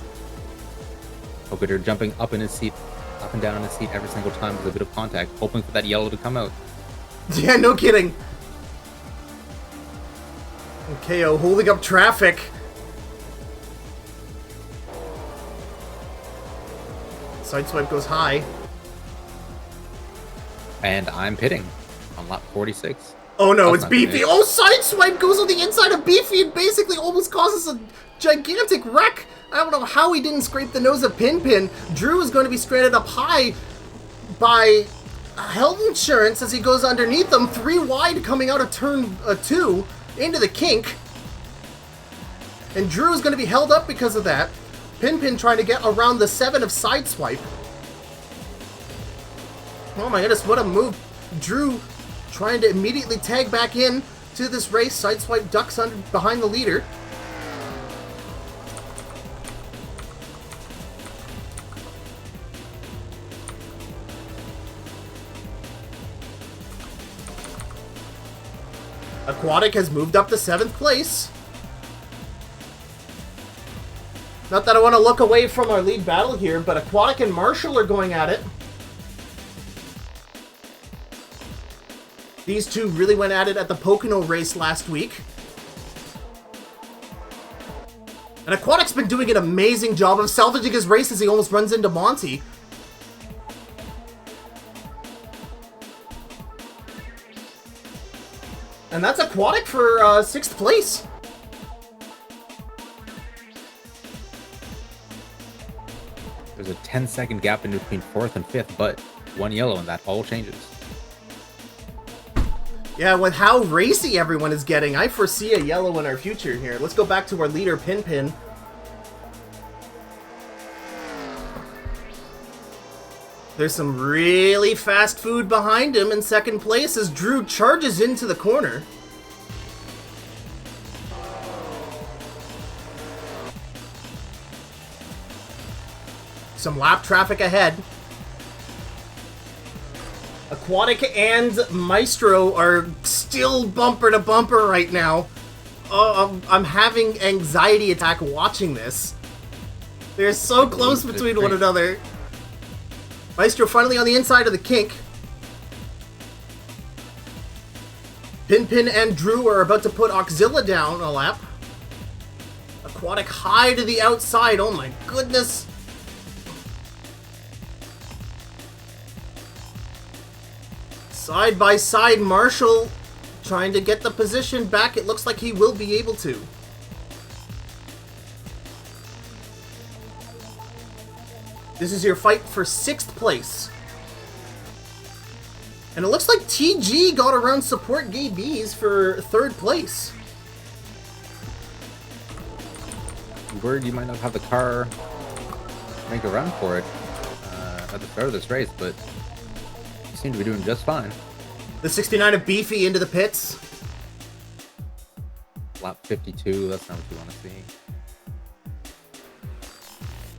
Hogader jumping up in his seat, up and down in his seat every single time with a bit of contact, hoping for that yellow to come out. Yeah, no kidding. And KO holding up traffic. Sideswipe goes high. And I'm pitting on lap 46. Oh no, That's it's not Beefy. good. Oh, Sideswipe goes on the inside of Beefy and basically almost causes a gigantic wreck. I don't know how he didn't scrape the nose of Pinpin. Drew is going to be stranded up high by Health Insurance as he goes underneath them. 3 wide coming out of turn 2 into the kink. And Drew is going to be held up because of that. Pinpin trying to get around the 7 of Sideswipe. Oh my goodness, what a move. Drew trying to immediately tag back in to this race. Sideswipe ducks under behind the leader. Aquatic has moved up to 7th place. Not that I want to look away from our lead battle here, but Aquatic and Marshall are going at it. These two really went at it at the Pocono race last week. And Aquatic's been doing an amazing job of salvaging his race as he almost runs into Monty. And that's Aquatic for 6th place. There's a 10-second gap in between 4th and 5th, but 1 yellow and that all changes. Yeah, with how racy everyone is getting, I foresee a yellow in our future here. Let's go back to our leader, Pinpin. There's some really fast food behind him in 2nd place as Drew charges into the corner. Some lap traffic ahead. Aquatic and Maestro are still bumper to bumper right now. Oh, I'm having anxiety attack watching this. They're so close between one another. Maestro finally on the inside of the kink. Pinpin and Drew are about to put Oxzilla down a lap. Aquatic high to the outside. Oh my goodness. Side by side, Marshall trying to get the position back. It looks like he will be able to. This is your fight for 6th place. And it looks like TG got around Support Gay Bees for 3rd place. Worried you might not have the car make a run for it at the start of this race, but you seem to be doing just fine. The 69 of Beefy into the pits. Lap 52, that's not what you want to see.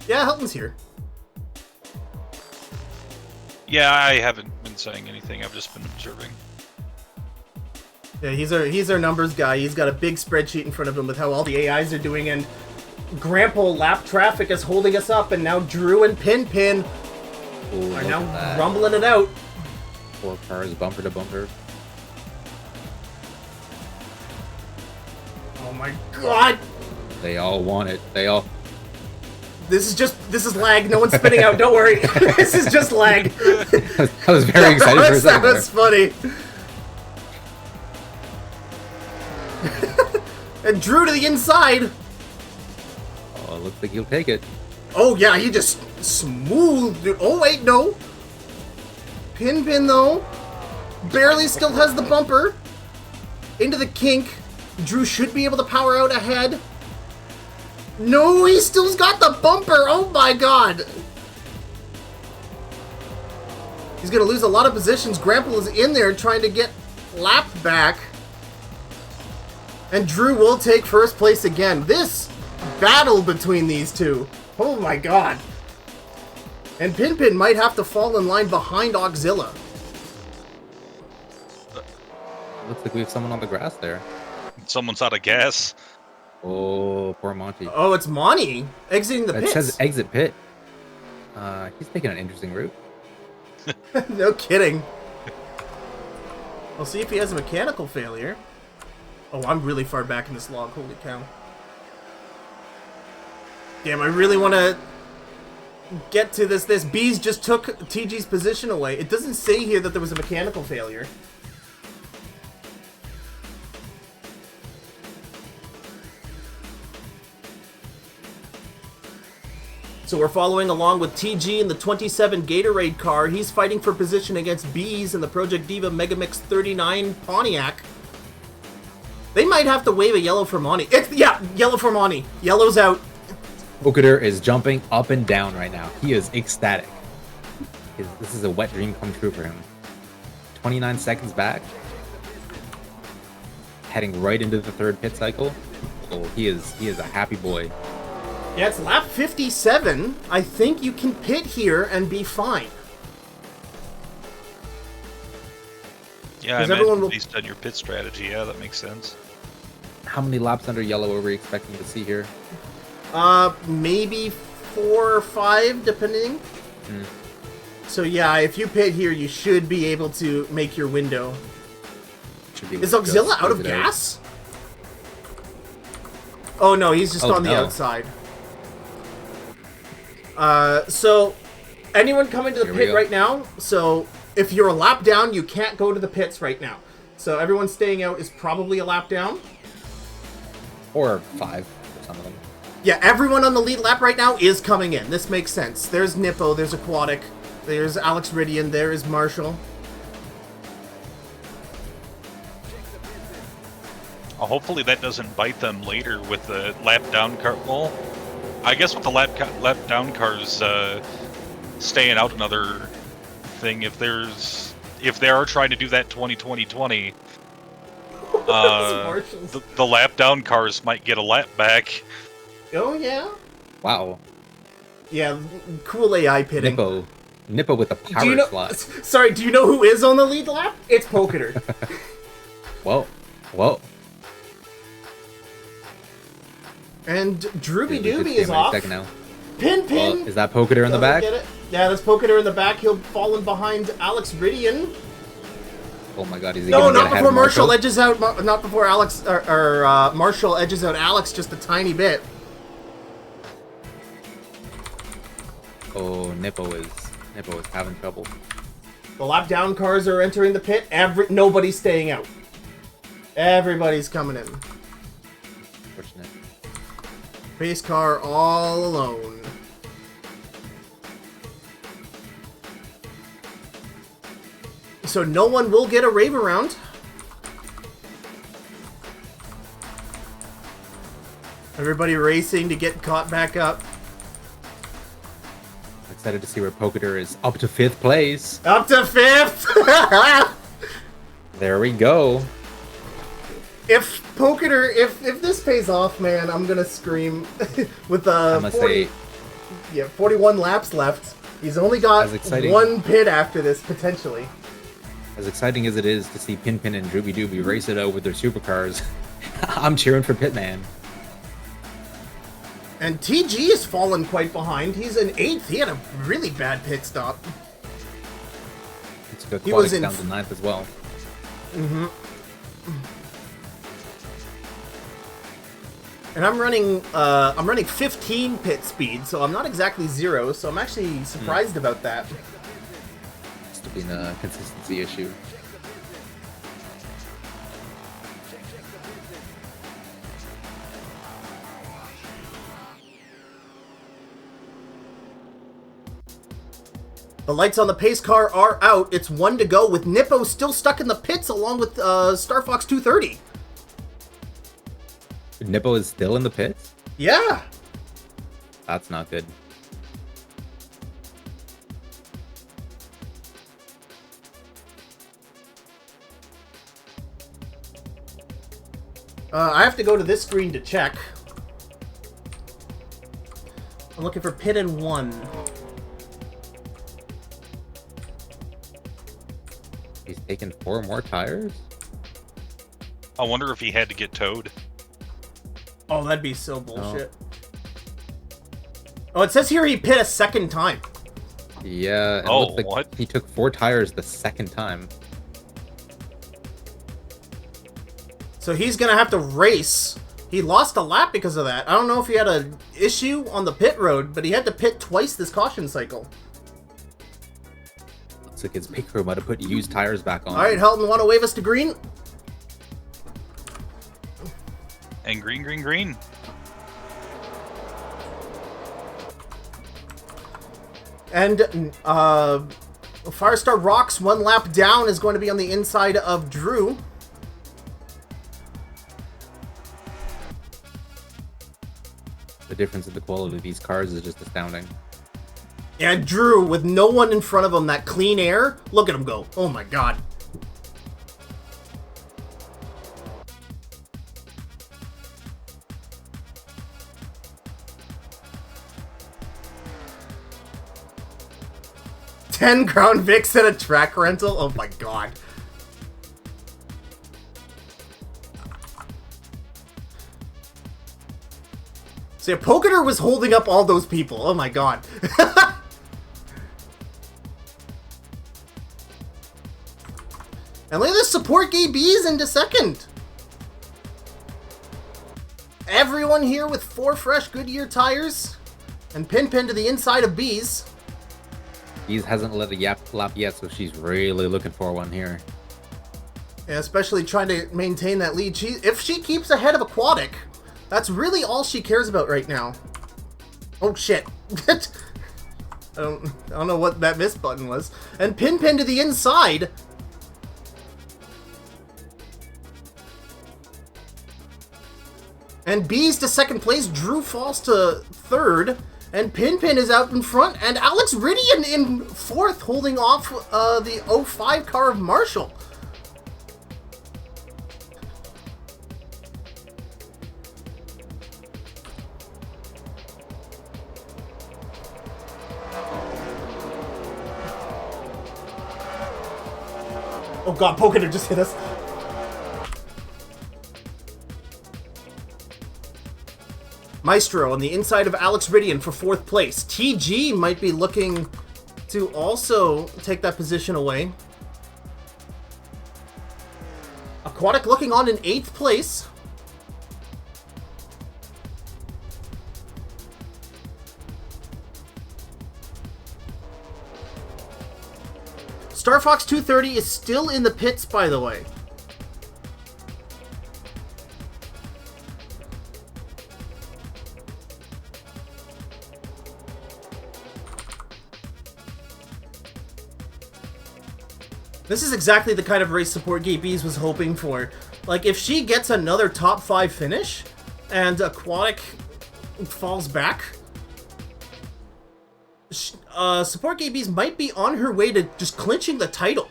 Yeah, Hilton's here. Yeah, I haven't been saying anything. I've just been observing. Yeah, he's our numbers guy. He's got a big spreadsheet in front of him with how all the AIs are doing, and Grandpa lap traffic is holding us up, and now Drew and Pin Ooh, are look now at that. rumbling it out. 4 cars, bumper to bumper. Oh my god! They all want it. They all. This is lag. No one's spinning out. Don't worry. This is just lag. I was very excited for a second. That was funny. And Drew to the inside. Oh, it looks like he'll take it. Oh yeah, he just smoothed it. Oh wait, no. Pin though, barely still has the bumper. Into the kink. Drew should be able to power out ahead. No, he still's got the bumper. Oh my god. He's gonna lose a lot of positions. Grandpa is in there trying to get lapped back. And Drew will take first place again. This battle between these two. Oh my god. And Pin might have to fall in line behind Auxilla. Looks like we have someone on the grass there. Someone's out of gas. Oh, poor Monty. Oh, it's Monty exiting the It pits. says exit pit. He's taking an interesting route. No kidding. We'll see if he has a mechanical failure. Oh, I'm really far back in this log. Holy cow. Damn, I really want to get to this. Bees just took TG's position away. It doesn't say here that there was a mechanical failure. So we're following along with TG in the 27 Gatorade car. He's fighting for position against Bees in the Project Diva Megamix 39 Pontiac. They might have to wave a yellow for Monty. Yeah, yellow for Monty. Yellow's out. Okader is jumping up and down right now. He is ecstatic. This is a wet dream come true for him. 29 seconds back. Heading right into the third pit cycle. Oh, he is a happy boy. Yeah, it's lap 57. I think you can pit here and be fine. Yeah, I Because imagine everyone will- based on your pit strategy. Yeah, that makes sense. How many laps under yellow are we expecting to see here? Maybe 4 or 5, depending. So yeah, if you pit here, you should be able to make your window. Should be Is able to Auxilla just out of close it gas? Oh no, he's just Oh, on the no. outside. So anyone coming to the Here we pit go. right now? So if you're a lap down, you can't go to the pits right now. So everyone staying out is probably a lap down. Or 5 for some of them. Yeah, everyone on the lead lap right now is coming in. This makes sense. There's Nippo, there's Aquatic, there's Alex Ridian, there is Marshall. Hopefully that doesn't bite them later with the lap down car. Well, I guess with the lap down cars staying out another thing. If they are trying to do that 2020, Marshall's. the lap down cars might get a lap back. Oh yeah? Wow. Yeah, cool AI pitting. Nippo with the power Do you know? slot. Sorry, do you know who is on the lead lap? It's Poketer. Whoa. And Drooby Dude, we Dooby could is see him any off. second now. Pin. Well, is that Poketer in the Doesn't back? get it. Yeah, that's Poketer in the back. He'll fall in behind Alex Ridian. Oh my god, he's No, gonna not get ahead before of Marshall edges out. Not before Alex or Marshall edges out Alex just a tiny bit. Oh, Nippo is having trouble. The lap down cars are entering the pit. Nobody's staying out. Everybody's coming in. Fortunate. Pace car all alone. So no one will get a rave around. Everybody racing to get caught back up. Excited to see where Poketer is up to 5th place. Up to 5th! There we go. If Poketer, if this pays off, man, I'm gonna scream. With I must 40, say, yeah, 41 laps left. He's only got As exciting- one pit after this, potentially. as exciting as it is to see Pinpin and Drooby Dooby race it out with their supercars, I'm cheering for Pitman. And TG has fallen quite behind. He's in 8th. He had a really bad pit stop. He took He was Aquatics in- down to 9th as well. And I'm running 15 pit speed, so I'm not exactly 0, so I'm actually surprised about that. Must have been a consistency issue. The lights on the pace car are out. It's 1 to go, with Nippo still stuck in the pits along with Star Fox 230. Nippo is still in the pits? Yeah. That's not good. I have to go to this screen to check. I'm looking for pit in 1. He's taken 4 more tires? I wonder if he had to get towed. Oh, that'd be so bullshit. Oh, it says here he pit a second time. Yeah, it Oh, looks like what? he took 4 tires the second time. So he's gonna have to race. He lost a lap because of that. I don't know if he had an issue on the pit road, but he had to pit twice this caution cycle. Looks like his pit crew might have put used tires back on. Alright, Helton, want to wave us to green? And green, green, green. And Firestar Rocks 1 lap down is going to be on the inside of Drew. The difference in the quality of these cars is just astounding. And Drew, with no one in front of him, that clean air, look at him go. Oh my god. $10 Crown Vics at a track rental? Oh my god. So yeah, Poketer was holding up all those people. Oh my god. And look at this, support gay bees into second. Everyone here with 4 fresh Goodyear tires. And Pinpin to the inside of bees. Bees hasn't let a lap yet, so she's really looking for one here. Yeah, especially trying to maintain that lead. If she keeps ahead of Aquatic, that's really all she cares about right now. Oh shit. I don't know what that miss button was. And Pinpin to the inside. And Bees to second place. Drew falls to third. And Pinpin is out in front. And Alex Ridian in fourth, holding off the 05 car of Marshall. Oh god, Poketer just hit us. Maestro on the inside of Alex Ridian for 4th place. TG might be looking to also take that position away. Aquatic looking on in 8th place. Star Fox 230 is still in the pits, by the way. This is exactly the kind of race support Gay Bees was hoping for. Like, if she gets another top 5 finish, and Aquatic falls back, support Gay Bees might be on her way to just clinching the title.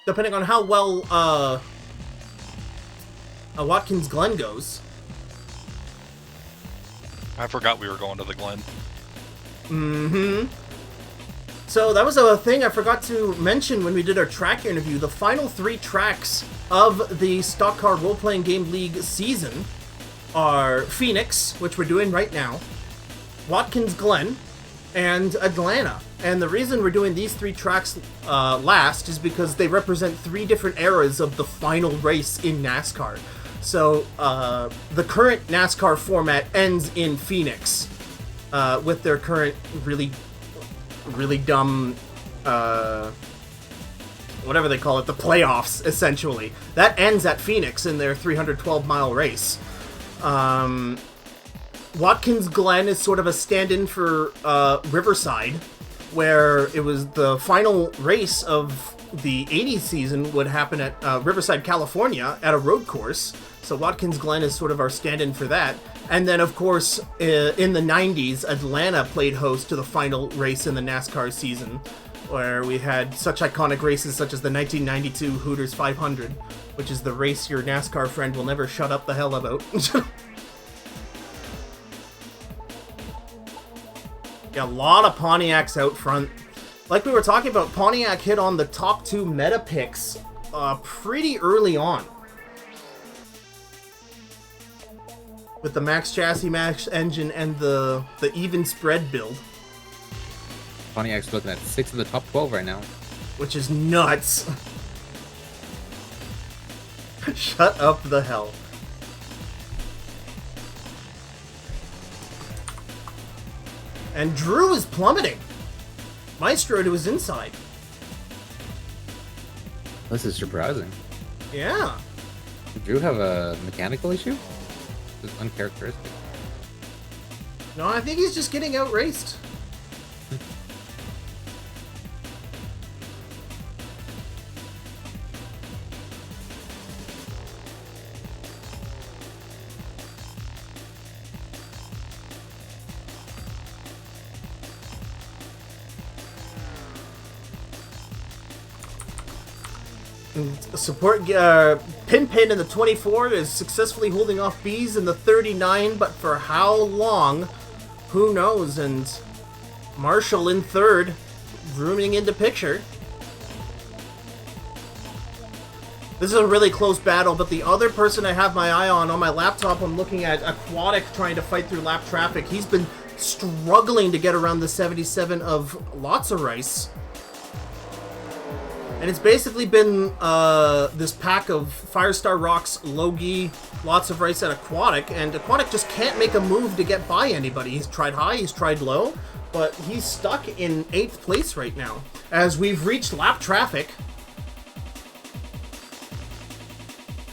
Depending on how well, Watkins Glen goes. I forgot we were going to the Glen. Mm-hmm. So that was a thing I forgot to mention when we did our track interview. The final 3 tracks of the Stock Car Role-Playing Game League season are Phoenix, which we're doing right now, Watkins Glen, and Atlanta. And the reason we're doing these 3 tracks last is because they represent 3 different eras of the final race in NASCAR. So the current NASCAR format ends in Phoenix with their current really dumb, whatever they call it, the playoffs, essentially. That ends at Phoenix in their 312-mile race. Watkins Glen is sort of a stand-in for Riverside, where it was the final race of the 80s season would happen at Riverside, California, at a road course. So Watkins Glen is sort of our stand-in for that. And then, of course, in the 90s, Atlanta played host to the final race in the NASCAR season, where we had such iconic races such as the 1992 Hooters 500, which is the race your NASCAR friend will never shut up the hell about. Yeah, a lot of Pontiacs out front. Like we were talking about, Pontiac hit on the top 2 meta picks pretty early on. With the max chassis, max engine, and the even spread build. Pontiac's looking at 6 of the top 12 right now. Which is nuts. Shut up the hell. And Drew is plummeting. Maestro to his inside. This is surprising. Yeah. Did Drew have a mechanical issue? It's uncharacteristic. No, I think he's just getting outraced. Support Pin in the 24 is successfully holding off Bees in the 39, but for how long? Who knows? And Marshall in 3rd, rooming into picture. This is a really close battle, but the other person I have my eye on my laptop, I'm looking at Aquatic trying to fight through lap traffic. He's been struggling to get around the 77 of Lots of Rice. And it's basically been this pack of Firestar Rocks, Leauge, Lots of Rice, and Aquatic, and Aquatic just can't make a move to get by anybody. He's tried high, he's tried low, but he's stuck in 8th place right now. As we've reached lap traffic.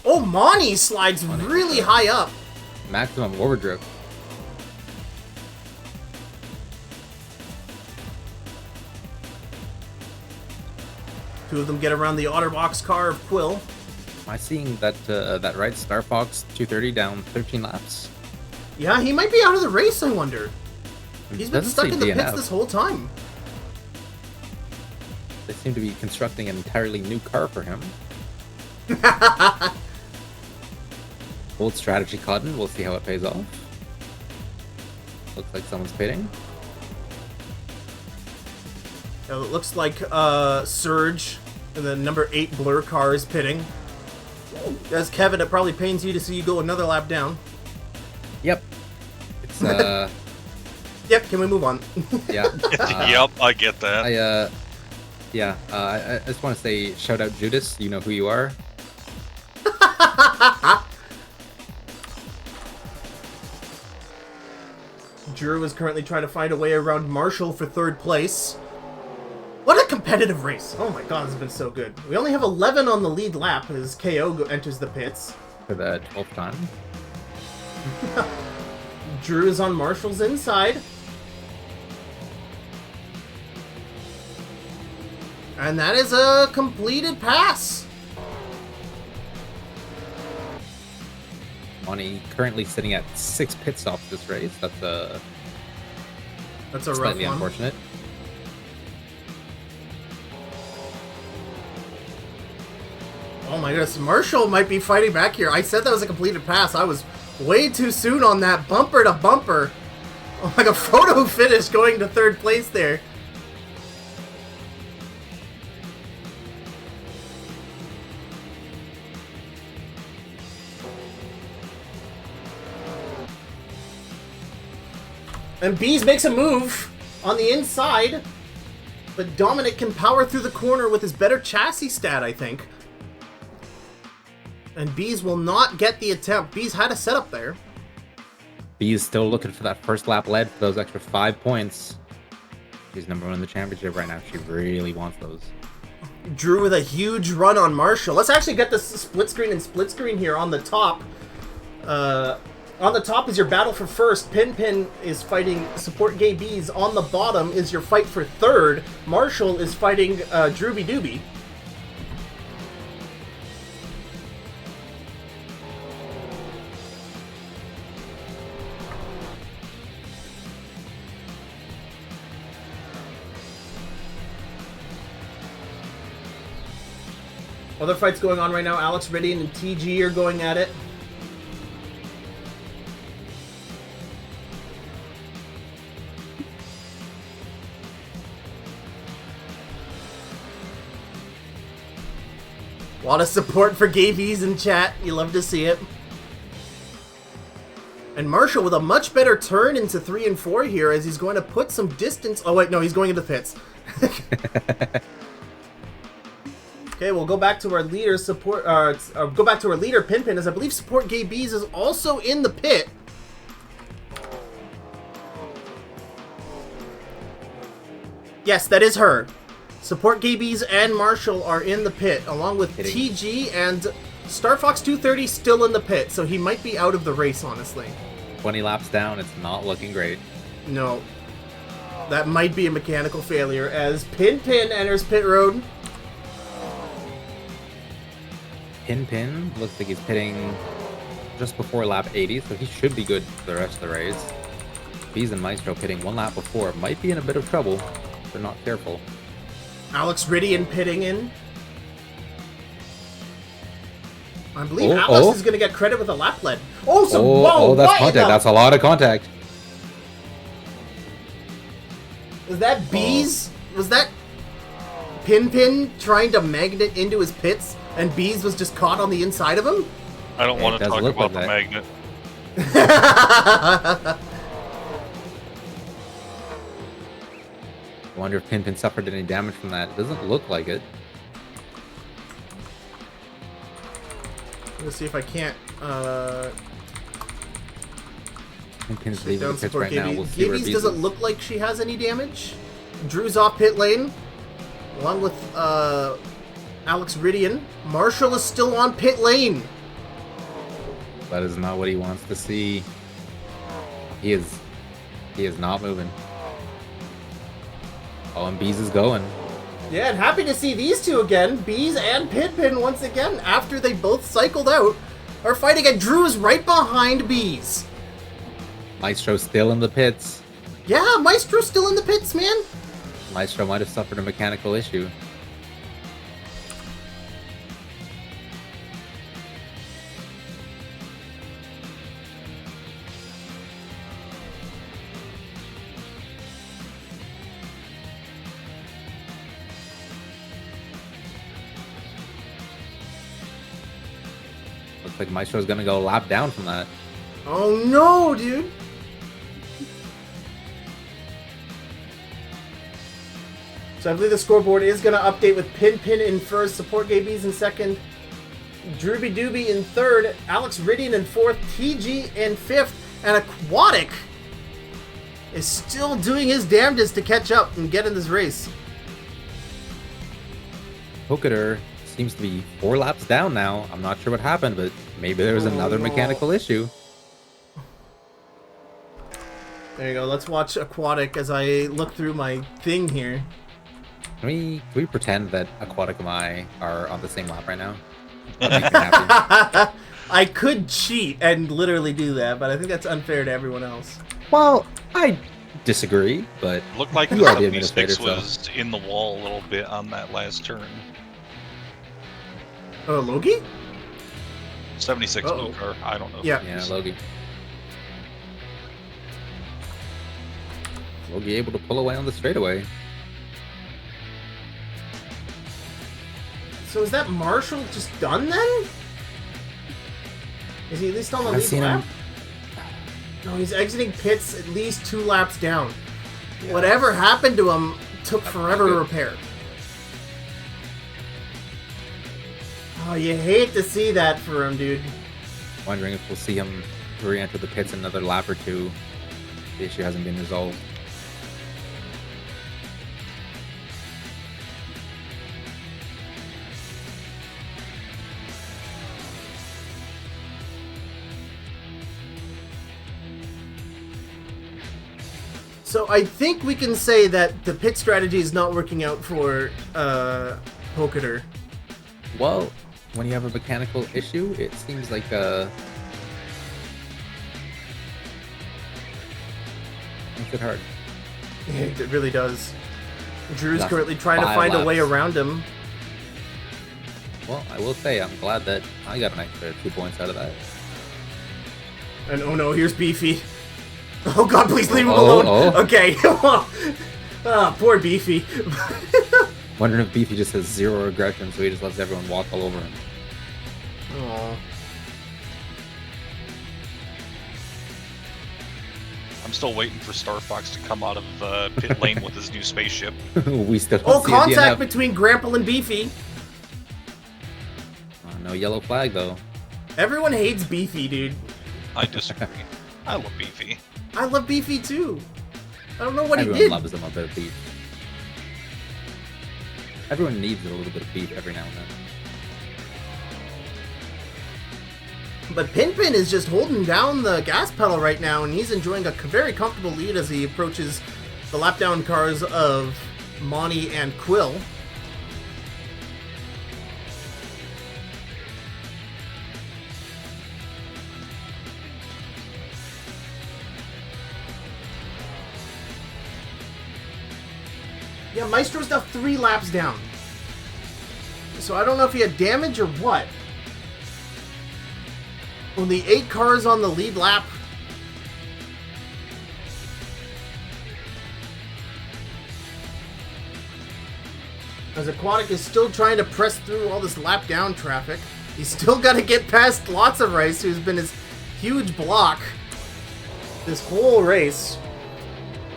Oh, Monty slides really high up. Maximum overdrift. Two of them get around the Otterbox car of Quill. Am I seeing that that right Star Fox 230 down 13 laps? Yeah, he might be out of the race, I wonder. He's been Doesn't stuck say in the pits DNF. this whole time. They seem to be constructing an entirely new car for him. Bold strategy, Cotton. We'll see how it pays off. Looks like someone's pitting. It looks like Surge and the number 8 Blur car is pitting. As Kevin, it probably pains you to see you go another lap down. Yep. It's Yep, can we move on? yeah. Yep, I get that. I just want to say shout out Judas. You know who you are. Drew is currently trying to find a way around Marshall for 3rd place. What a competitive race! Oh my god, this has been so good. We only have 11 on the lead lap as KO enters the pits. For the 12th time. Drew is on Marshall's inside. And that is a completed pass. Monty currently sitting at 6 pit stops this race. That's a rough slightly one. my goodness, Marshall might be fighting back here. I said that was a completed pass. I was way too soon on that bumper to bumper. Like a photo finish going to third place there. And Bees makes a move on the inside, but Dominic can power through the corner with his better chassis stat, I think. And Bees will not get the attempt. Bees had a setup there. Bees still looking for that first lap lead for those extra 5 points. She's number 1 in the championship right now. She really wants those. Drew with a huge run on Marshall. Let's actually get this split screen here on the top. On the top is your battle for first. Pin is fighting Support Gay Bees. On the bottom is your fight for third. Marshall is fighting Drooby Dooby. Other fights going on right now. Alex Ridian and TG are going at it. A lot of support for Gay V's in chat. You love to see it. And Marshall with a much better turn into 3 and 4 here as he's going to put some distance. Oh wait, no, he's going into pits. Okay, we'll go back to our leader support. Go back to our leader Pin, as I believe Support Gay Bees is also in the pit. Yes, that is her. Support Gay Bees and Marshall are in the pit, along with TG and Star Fox 230 still in the pit, so he might be out of the race, honestly. 20 laps down, it's not looking great. No. That might be a mechanical failure as Pin enters pit road. Pin looks like he's pitting just before lap 80, so he should be good for the rest of the race. Bees and Maestro pitting 1 lap before might be in a bit of trouble if they're not careful. Alex Ridian pitting in. I believe Alex is going to get credit with a lap lead. Oh, so whoa! That's contact. That's a lot of contact. Was that Bees? Was that Pin trying to magnet into his pits, and Bees was just caught on the inside of him? I don't want to talk about the magnet. I wonder if Pin suffered any damage from that. It doesn't look like it. Let's see if I can't. Pin's leaving the pits right now. We'll see where Bees doesn't look like she has any damage. Drew's off pit lane, along with Alex Ridian. Marshall is still on pit lane. That is not what he wants to see. He is not moving. Oh, and Bees is going. Yeah, and happy to see these two again. Bees and Pin once again, after they both cycled out, are fighting, and Drew is right behind Bees. Maestro still in the pits. Yeah, Maestro's still in the pits, man. Maestro might have suffered a mechanical issue. Looks like Maestro's gonna go lap down from that. Oh no, dude. So I believe the scoreboard is going to update with Pin in first, Support Gay Bees in second, Drooby Dooby in third, Alex Ridian in fourth, TG in fifth, and Aquatic is still doing his damnedest to catch up and get in this race. Hokader seems to be 4 laps down now. I'm not sure what happened, but maybe there was another mechanical issue. There you go. Let's watch Aquatic as I look through my thing here. Can we pretend that Aquatic and I are on the same lap right now? That'd make me happy. I could cheat and literally do that, but I think that's unfair to everyone else. Well, I disagree, but Looked like you are the the administrator, sticks was in the wall a little bit on that last turn. Logie? 76 Uh-oh. blue car. I don't know. Yeah. Yeah, Logie. Logie able to pull away on the straightaway. So is that Marshall just done then? Is he at least on the I've lead seen lap? him. No, he's exiting pits at least 2 laps down. Whatever happened to him took forever to good. repair. Oh, you hate to see that for him, dude. Wondering if we'll see him re-enter the pits another lap or two. The issue hasn't been resolved. So I think we can say that the pit strategy is not working out for Hokuter. Well, when you have a mechanical issue, it seems like makes it hard. It really does. Drew's Last currently trying to 5 find a way laps. around him. Well, I will say I'm glad that I got an extra 2 points out of that. And oh no, here's Beefy. Oh god, please leave him Oh, alone. oh. Okay. Poor Beefy. Wondering if Beefy just has 0 aggression, so he just lets everyone walk all over him. Aw. I'm still waiting for Star Fox to come out of pit lane with his new spaceship. We still don't Oh, see contact a DNF. between Grample and Beefy. No yellow flag though. Everyone hates Beefy, dude. I disagree. I love Beefy. I love Beefy too. I don't know what Everyone he did. loves him a bit of beef. Everyone needs a little bit of beef every now and then. But Pinpin is just holding down the gas pedal right now, and he's enjoying a very comfortable lead as he approaches the lap down cars of Monty and Quill. Yeah, Maestro's now 3 laps down. So I don't know if he had damage or what. Only 8 cars on the lead lap. As Aquatic is still trying to press through all this lap down traffic. He's still got to get past Lots of Rice, who's been his huge block this whole race.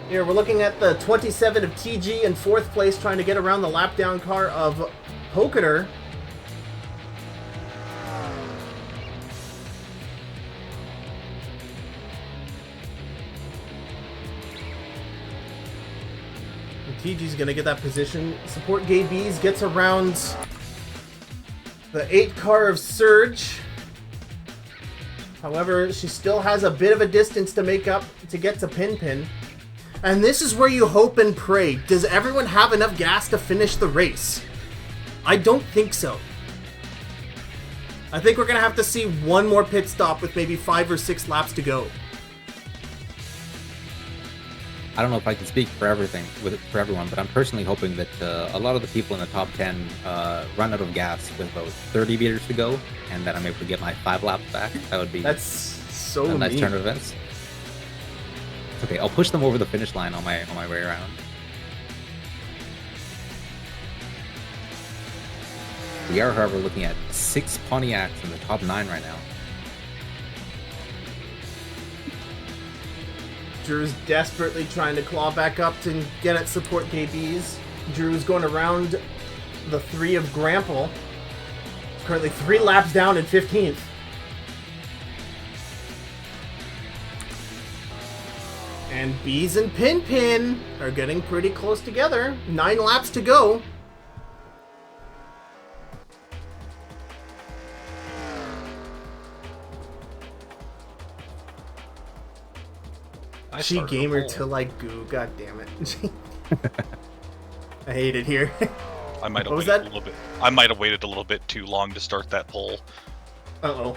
Here, we're looking at the 27 of TG in 4th place, trying to get around the lap down car of Hokuter. TG's gonna get that position. Support Gay Bees gets around the 8 car of Surge. However, she still has a bit of a distance to make up to get to Pinpin. And this is where you hope and pray. Does everyone have enough gas to finish the race? I don't think so. I think we're gonna have to see one more pit stop with maybe 5 or 6 laps to go. I don't know if I can speak for everyone, but I'm personally hoping that a lot of the people in the top 10 run out of gas with about 30 meters to go, and that I'm able to get my 5 laps back. That would be That's so a nice neat. turn of events. It's okay, I'll push them over the finish line on my way around. We are, however, looking at 6 Pontiacs in the top 9 right now. Drew's desperately trying to claw back up to get at support KBs. Drew's going around the 3 of Grample. Currently 3 laps down in 15th. And Bees and Pinpin are getting pretty close together. 9 laps to go. I She started a gamer poll. till I goo. God damn it. I hate it here. I might have What was waited that? a little bit. I might have waited a little bit too long to start that poll. Uh-oh.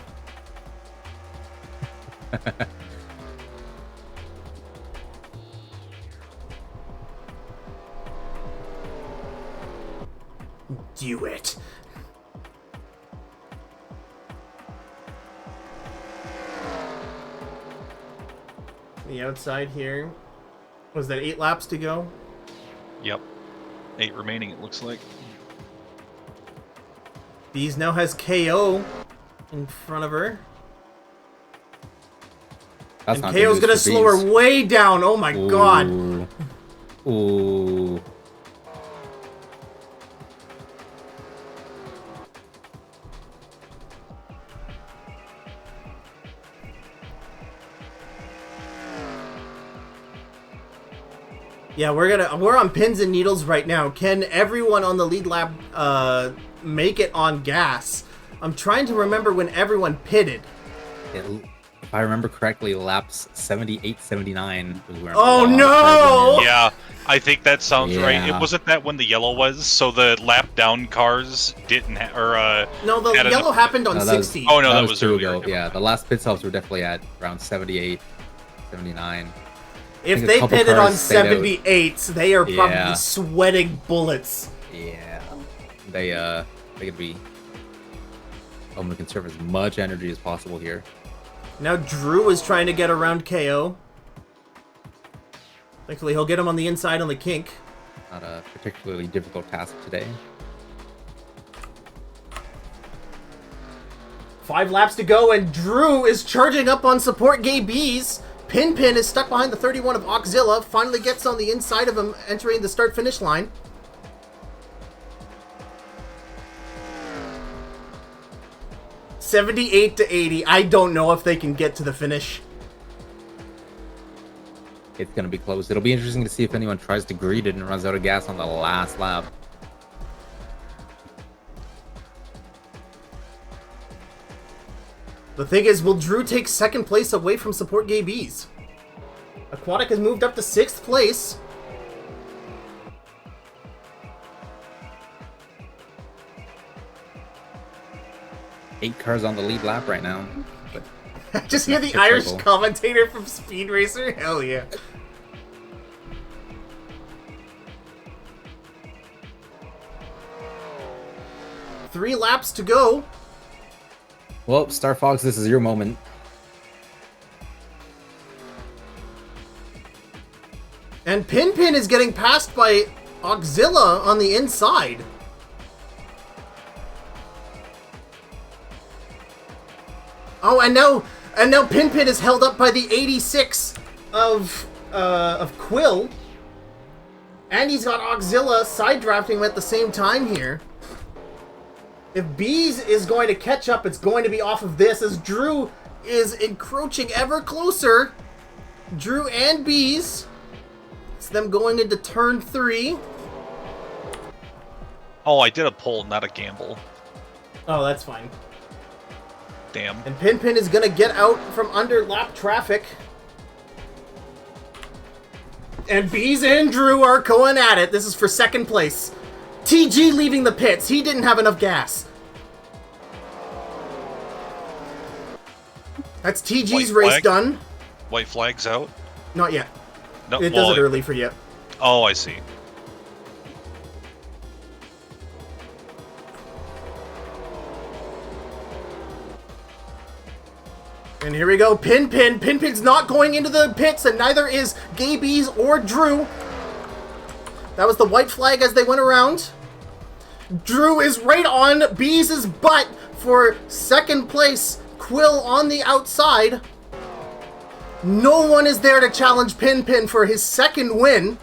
Do it. The outside here. Was that 8 laps to go? Yep. 8 remaining, it looks like. Bees now has KO in front of her. That's And not KO's good gonna news for slow her Bees. way down. Oh my god. Ooh. Yeah, we're on pins and needles right now. Can everyone on the lead lap make it on gas? I'm trying to remember when everyone pitted. If I remember correctly, laps 78, 79 was where. Oh, a lot of no! cars went in. Yeah, I think that sounds right. Yeah. It wasn't that when the yellow was, so the lap down cars didn't No, the had yellow enough- happened on No, that was- 60. Oh no, that was two earlier. ago. Yeah, the last pit stops were definitely at around 78, 79. If think a they couple pitted on cars stayed out. 78, they are probably Yeah. sweating bullets. Yeah, they're gonna be. I'm gonna conserve as much energy as possible here. Now Drew is trying to get around KO. Thankfully, he'll get him on the inside on the kink. Not a particularly difficult task today. 5 laps to go, and Drew is charging up on support gay Bees. Pin is stuck behind the 31 of Oxzilla. Finally gets on the inside of him, entering the start-finish line. $78-80. I don't know if they can get to the finish. It's gonna be close. It'll be interesting to see if anyone tries to greet it and runs out of gas on the last lap. The thing is, will Drew take 2nd place away from support gay Bees? Aquatic has moved up to 6th place. Eight cars on the lead lap right now. Just hear the Pit Irish trouble. commentator from Speed Racer? Hell yeah. Three laps to go. Well, Star Fox, this is your moment. And Pin is getting passed by Oxzilla on the inside. Oh, and now Pin is held up by the 86 of Quill. And he's got Oxzilla side drafting him at the same time here. If Bees is going to catch up, it's going to be off of this as Drew is encroaching ever closer. Drew and Bees. It's them going into turn 3. Oh, I did a pull, not a gamble. Oh, that's fine. Damn. And Pin is going to get out from under lap traffic. And Bees and Drew are going at it. This is for 2nd place. TG leaving the pits. He didn't have enough gas. That's TG's White race flag? done. White flag's out? Not yet. No, It does it early for you. Oh, I see. And here we go. Pin's not going into the pits, and neither is Gay Bees or Drew. That was the white flag as they went around. Drew is right on Bees' butt for 2nd place. Quill on the outside. No one is there to challenge Pin for his 2nd win.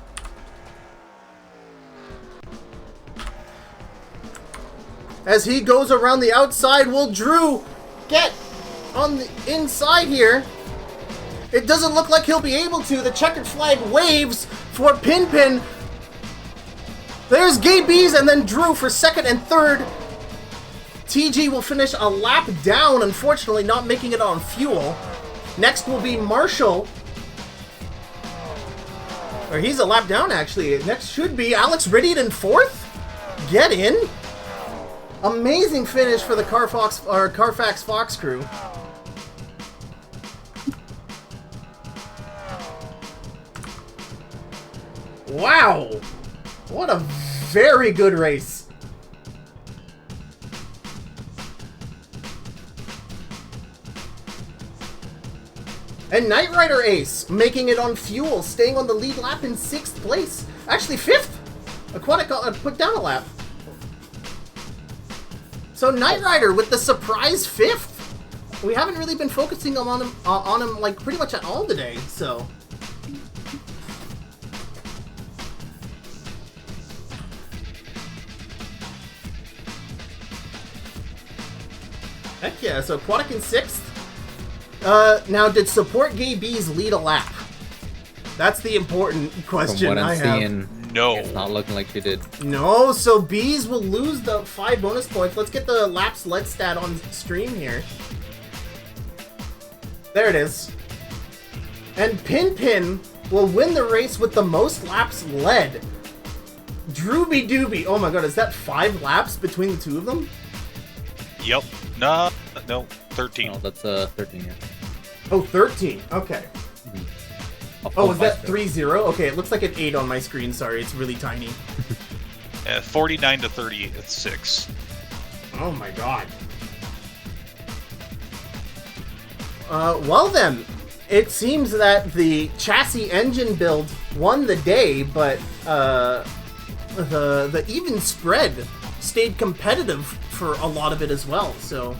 As he goes around the outside, will Drew get on the inside here? It doesn't look like he'll be able to. The checkered flag waves for Pin. There's Gay Bees and then Drew for 2nd and 3rd. TG will finish a lap down, unfortunately not making it on fuel. Next will be Marshall. Or he's a lap down, actually. Next should be Alex Ridian in 4th. Get in. Amazing finish for the Carfax Fox crew. Wow. What a very good race. And Knight Rider Ace making it on fuel, staying on the lead lap in 6th place. Actually, 5th. Aquatic put down a lap. So Knight Rider with the surprise 5th. We haven't really been focusing on him like pretty much at all today. So. Heck yeah, so Aquatic in 6th. Now, did Support Gay Bees lead a lap? That's the important question From what I'm have. seeing, No. it's not looking like she did. No, so Bees will lose the 5 bonus points. Let's get the laps led stat on stream here. There it is. And Pin will win the race with the most laps led. Drooby Dooby. Oh my god, is that 5 laps between the two of them? Yep. No, 13. No, that's 13, yeah. Oh, 13. Okay. I'll Oh, pull is that faster. 3-0? Okay, it looks like an 8 on my screen. Sorry, it's really tiny. 49 to 30 at 6. Oh my god. Well then, it seems that the chassis engine build won the day, but the even spread stayed competitive for a lot of it as well. So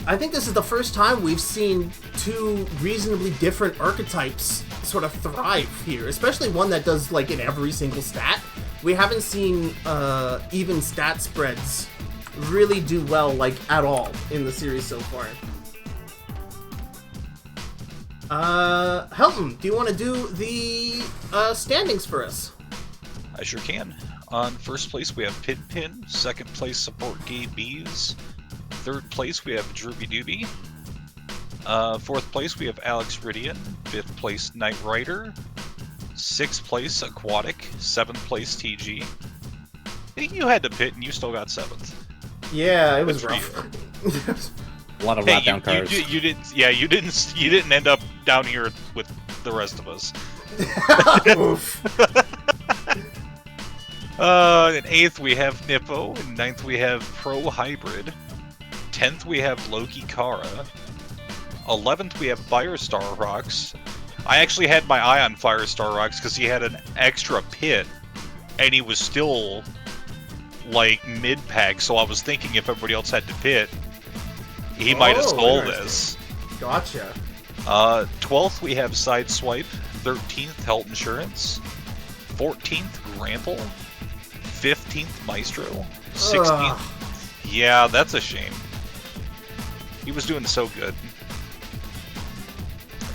I think this is the first time we've seen 2 reasonably different archetypes sort of thrive here, especially one that does like in every single stat. We haven't seen even stat spreads really do well like at all in the series so far. Helton, do you want to do the standings for us? I sure can. On first place, we have Pin. Second place, Support Gay Bees. Third place, we have Droopy Dooby. Fourth place, we have Alex Ridian. Fifth place, Knight Rider. Sixth place, Aquatic. Seventh place, TG. I think you had to pit and you still got 7th. Yeah, it was Good rough. A lot of Hey, lap down cars. you didn't end up down here with the rest of us. Oof. In 8th we have Nippo. In 9th we have Pro Hybrid. 10th we have Loki Kara. 11th we have Firestar Rocks. I actually had my eye on Firestar Rocks because he had an extra pit, and he was still like mid-pack. So I was thinking if everybody else had to pit, he might have stole this. Gotcha. 12th we have Sideswipe. 13th Health Insurance. 14th Grample. 15th Maestro. 16th. Yeah, that's a shame. He was doing so good.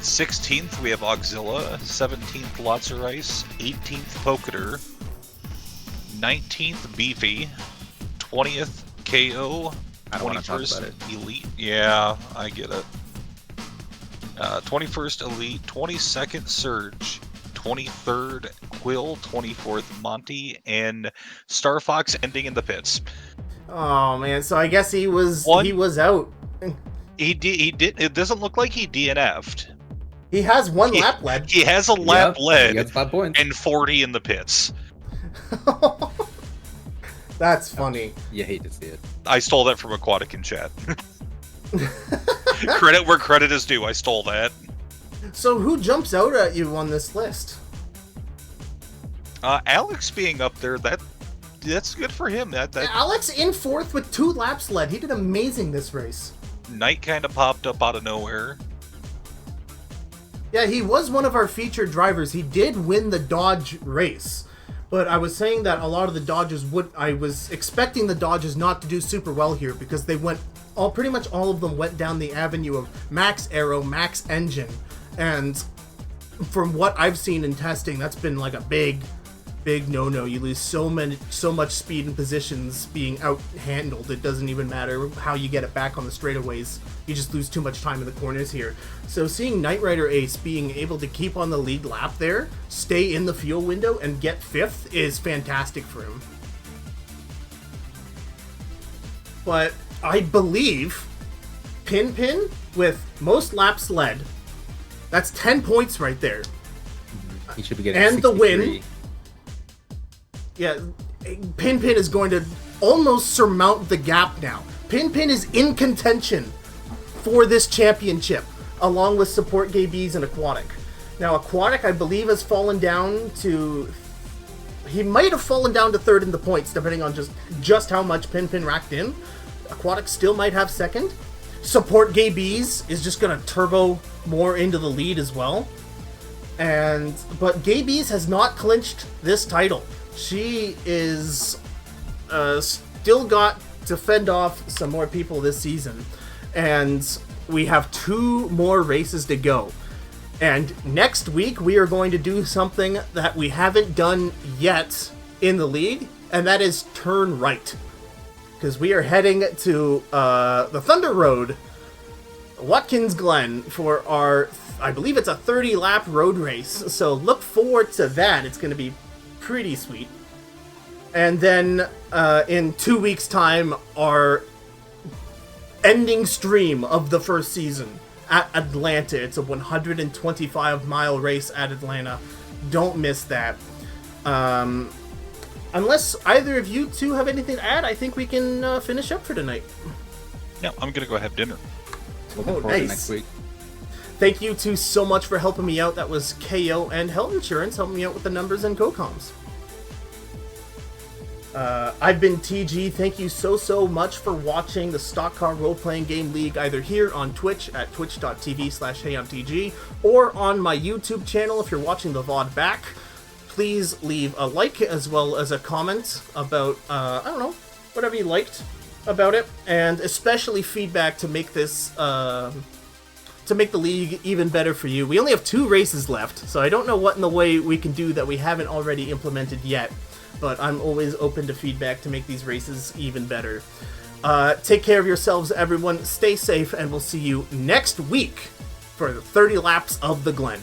16th we have Auxilla. 17th Lotzer Ice. 18th Poketer. 19th Beefy. 20th KO. I don't want to talk 21st about it. Elite. Yeah, I get it. 21st Elite. 22nd Surge. 23rd Quill. 24th Monty. And Star Fox ending in the pits. Oh man, so I guess he was out. He did. It doesn't look like he DNF'd. He has 1 lap led. He has a lap He led gets 5 points. and 40 in the pits. That's funny. You hate to see it. I stole that from Aquatic in chat. Credit where credit is due. I stole that. So who jumps out at you on this list? Alex being up there, that's good for him. That Alex in 4th with 2 laps led. He did amazing this race. Knight kind of popped up out of nowhere. Yeah, he was one of our featured drivers. He did win the Dodge race. But I was saying that a lot of the Dodges I was expecting the Dodges not to do super well here because they pretty much all of them went down the avenue of max aero, max engine. And from what I've seen in testing, that's been like a big no-no. You lose so much speed and positions being out-handled. It doesn't even matter how you get it back on the straightaways. You just lose too much time in the corners here. So seeing Knight Rider Ace being able to keep on the lead lap there, stay in the fuel window, and get 5th is fantastic for him. But I believe Pin with most laps led, that's 10 points right there. He should be getting And the 63. win. Yeah, Pin is going to almost surmount the gap now. Pin is in contention for this championship. along with support gay bees and aquatic. Now, aquatic, I believe, has fallen down to... He might have fallen down to third in the points, depending on just how much Pin racked in. Aquatic still might have second. Support gay bees is just going to turbo more into the lead as well. But Gay Bees has not clinched this title. She is still got to fend off some more people this season. And we have 2 more races to go. And next week we are going to do something that we haven't done yet in the league, and that is turn right. Because we are heading to the Thunder Road, Watkins Glen, for our... I believe it's a 30-lap road race, so look forward to that. It's going to be pretty sweet. And then, in 2 weeks' time, our ending stream of the first season at Atlanta. It's a 125-mile race at Atlanta. Don't miss that. Unless either of you two have anything to add, I think we can finish up for tonight. Yeah, I'm going to go have dinner. Looking forward to next week. Thank you two so much for helping me out. That was KO and Health Insurance helping me out with the numbers and co-coms. I've been TG. Thank you so much for watching the Stock Car Role-Playing Game League, either here on Twitch at twitch.tv/HeyI'mTG or on my YouTube channel if you're watching the VOD back. Please leave a like as well as a comment about, I don't know, whatever you liked about it, and especially feedback to make this... to make the league even better for you. We only have 2 races left, so I don't know what in the way we can do that we haven't already implemented yet, but I'm always open to feedback to make these races even better. Take care of yourselves, everyone. Stay safe, and we'll see you next week for the 30 laps of the Glen.